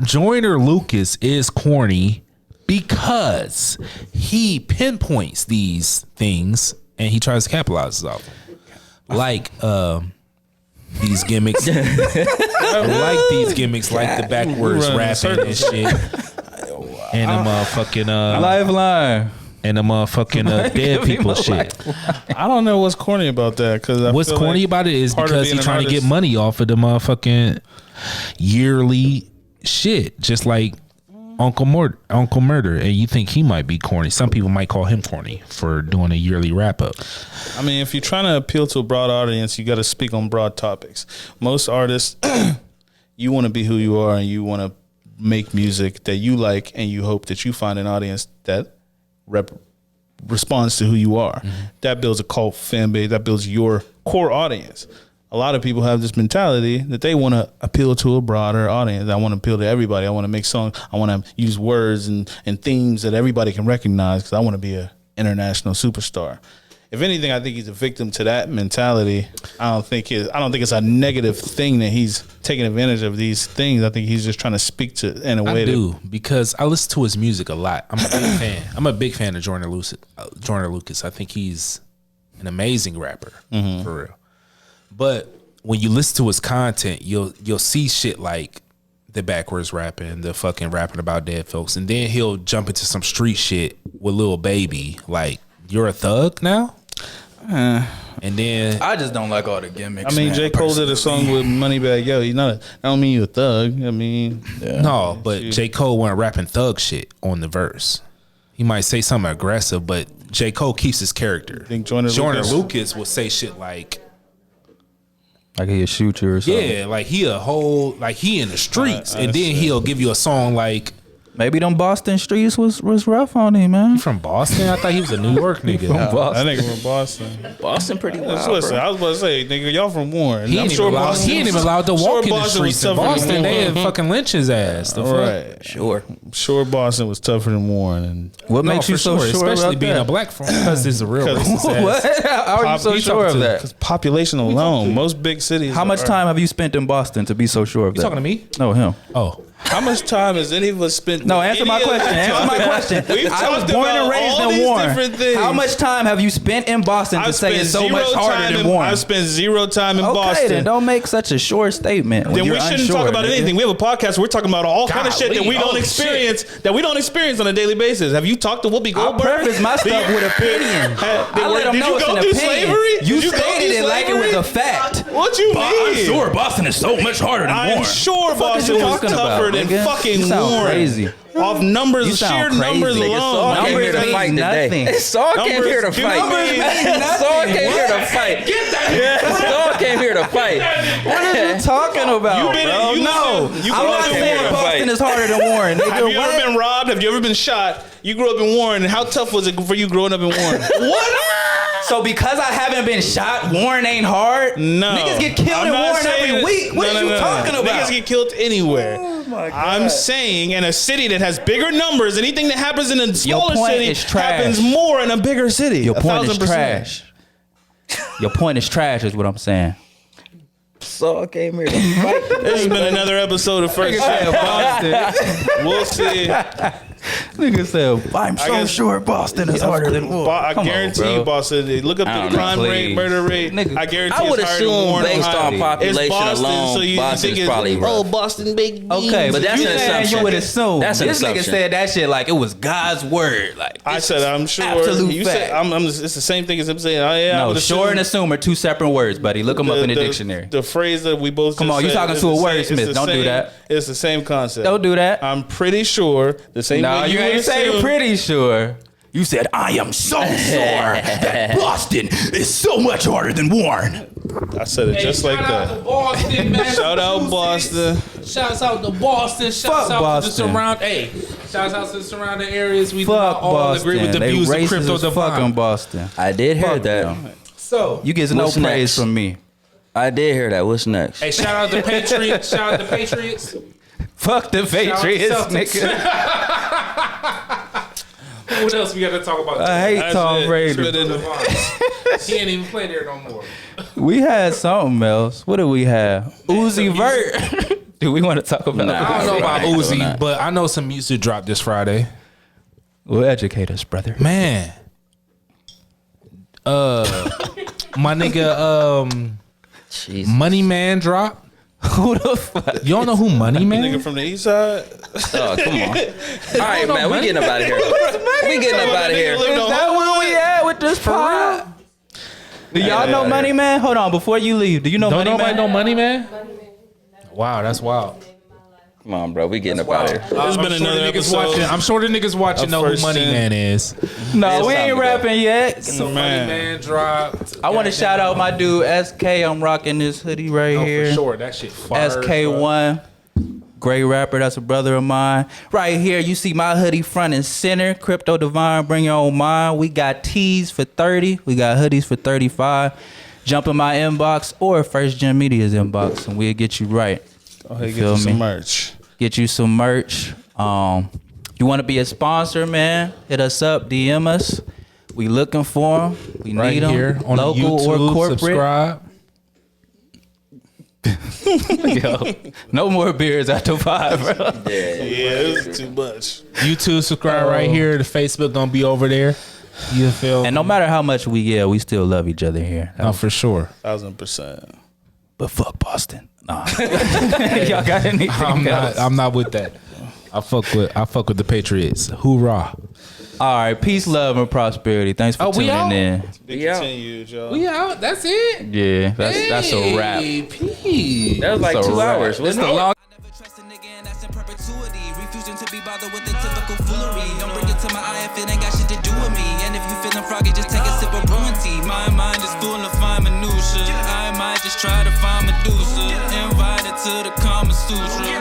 Joyner Lucas is corny because he pinpoints these things and he tries to capitalize off them. Like these gimmicks. Like the backwards rapping and shit. And the motherfucking Lifeline. And the motherfucking dead people shit. I don't know what's corny about that. Cause what's corny about it is because he's trying to get money off of the motherfucking yearly shit. Just like Uncle Murder. And you think he might be corny. Some people might call him corny for doing a yearly wrap up. I mean, if you're trying to appeal to a broad audience, you got to speak on broad topics. Most artists, you want to be who you are and you want to make music that you like, and you hope that you find an audience that responds to who you are. Mm-hmm. That builds a cult fan base. That builds your core audience. A lot of people have this mentality that they want to appeal to a broader audience. I want to appeal to everybody. I want to make songs. I want to use words and themes that everybody can recognize because I want to be an international superstar. If anything, I think he's a victim to that mentality. I don't think it's a negative thing that he's taking advantage of these things. I think he's just trying to speak to in a way. I do because I listen to his music a lot. I'm a big fan. I'm a big fan of Joyner Lucas. I think he's an amazing rapper for real. But when you listen to his content, you'll see shit like the backwards rapping, the fucking rapping about dead folks, and then he'll jump into some street shit with Lil Baby, like you're a thug now. And then I just don't like all the gimmicks. I mean, J. Cole did a song with Moneybagg Yo. I don't mean you a thug. I mean, no, but J. Cole wasn't rapping thug shit on the verse. He might say something aggressive, but J. Cole keeps his character. I think Joyner Lucas will say shit like he'll shoot you or something. Yeah, like he in the streets, and then he'll give you a song like. Maybe them Boston streets was rough on him, man. You from Boston? I thought he was a New York nigga. That nigga from Boston. Boston pretty wild, listen, I was about to say, nigga, y'all from Warren. He ain't even allowed to walk in the streets in Boston. They had fucking lynch his ass. The right. Sure. I'm sure Boston was tougher than Warren. And what makes you so sure especially about being that? a black friend? Because it's a real racist ass. What? How are you so sure of that? Because population alone, most big cities. How much time have you spent in Boston to be so sure of that? You talking to me? No, him. Oh. How much time has any of us spent? No, answer my question. Answer my question. I was born and raised in Warren. How much time have you spent in Boston to say it's so much harder than Warren? I've spent zero time in Boston. Okay, then don't make such a short statement. Then we shouldn't talk about anything. We have a podcast. We're talking about all kind of shit that we don't experience. That we don't experience on a daily basis. Have you talked to Whoopi Goldberg? I preface my stuff with opinion. I let them know it's an opinion. You stated it like it was a fact. What you mean? I'm sure Boston is so much harder than Warren. I'm sure Boston was tougher than fucking Warren. Crazy. Off numbers, sheer numbers alone. Numbers mean nothing. Saul came here to fight. Saul came here to fight. Get that. Saul came here to fight. What are you talking about, bro? No, I'm not saying Boston is harder than Warren. Have you ever been robbed? Have you ever been shot? You grew up in Warren. How tough was it for you growing up in Warren? What? So because I haven't been shot, Warren ain't hard? No. Niggas get killed in Warren every week. What are you talking about? Niggas get killed anywhere. Oh my God. I'm saying in a city that has bigger numbers, anything that happens in a smaller city happens more in a bigger city. Your point is trash. Your point is trash is what I'm saying. Saul came here to fight. This has been another episode of First Shot Boston. We'll see. Nigga said, I'm so sure Boston is harder than Warren. I guarantee you, Boston. Look up the crime rate, murder rate. Nigga, I guarantee I would assume based on population alone, so you Boston think is probably rough. Boston big. Okay, but that's an assumption. You would assume. That's an this assumption. Nigga said that shit like it was God's word. Like I said, I'm sure. Absolute you fact. said, it's the same thing as him saying, oh yeah. No, sure and assume are two separate words, buddy. Look them up in the dictionary. The phrase that we both come on, you talking to a wordsmith? Don't do that. It's the same concept. Don't do that. I'm pretty sure the same. No, way you ain't saying pretty sure. You said, I am so sure that Boston is so much harder than Warren. I said it just like that. Shout out to Boston, man. Shout out Boston. Shouts out to Boston. Shouts out to the shouts out to the surrounding areas. We all agree with the views of Krypto.Divine. Fucking Boston. I did hear that. So you get no praise from me. I did hear that. What's next? Hey, shout out the Patriots. Shout out the Patriots. Fuck the Patriots, nigga. What else we got to talk about? I hate Tom Brady. He ain't even play there no more. We had something else. What did we have? Uzi Vert. Do we want to talk about that? I don't know about Uzi, but I know some music dropped this Friday. Well, educate us, brother. Man. My nigga Jesus. Money Man dropped. Who the fuck? You don't know who Money Man? Nigga from the east side. Oh, come on. All right, man, we getting up out of here. We getting up out of here. Is that where we at with this pod? Do y'all know Money Man? Hold on, before you leave, do you know Don't Money nobody Man? know Money Man? Wow, that's wild. Come on, bro. We getting up out of here. There's been another episode. I'm sure the niggas watching know who First Money Sin. Man is. No, It's we time ain't to go. rapping yet. So Man. Money Man dropped. I want to shout out my dude SK. I'm rocking this hoodie right Oh, here. for sure. That shit fire. SK1, great rapper. That's a brother of mine. Right here, you see my hoodie front and center. Krypto.Divine, bring your own mind. We got tees for 30. We got hoodies for 35. Jump in my inbox or First Gen Media's inbox, and we'll get you right. Go ahead, get Feel you me? some merch. Get you some merch. You want to be a sponsor, man? Hit us up, DM us. We looking for them. We Right need them. here on Local YouTube. or corporate. Subscribe. Yo, no more beers after 5, bro. Yeah, it's too much. YouTube, subscribe right here. The Facebook gonna be over there. You feel? And no matter how much we yell, we still love each other here. no, for sure. 1,000%. But fuck Boston. Nah. Y'all got anything else? I'm not with that. I fuck with the Patriots. Hoorah! All right, peace, love, and prosperity. Thanks for we out? tuning in. Be out. continued, y'all. We out. That's it. Yeah, that's a wrap. Peace. That was like It's a 2 wrap. hours, wasn't it? I never trust a nigga and that's in perpetuity. Refusing to be bothered with the typical foolery. Don't bring it to my eye if it ain't got shit to do with me. And if you feeling froggy, just take a sip of brewing tea. My mind is full of fine minutia. I might just try to find Medusa. Invited to the Kama Sutra.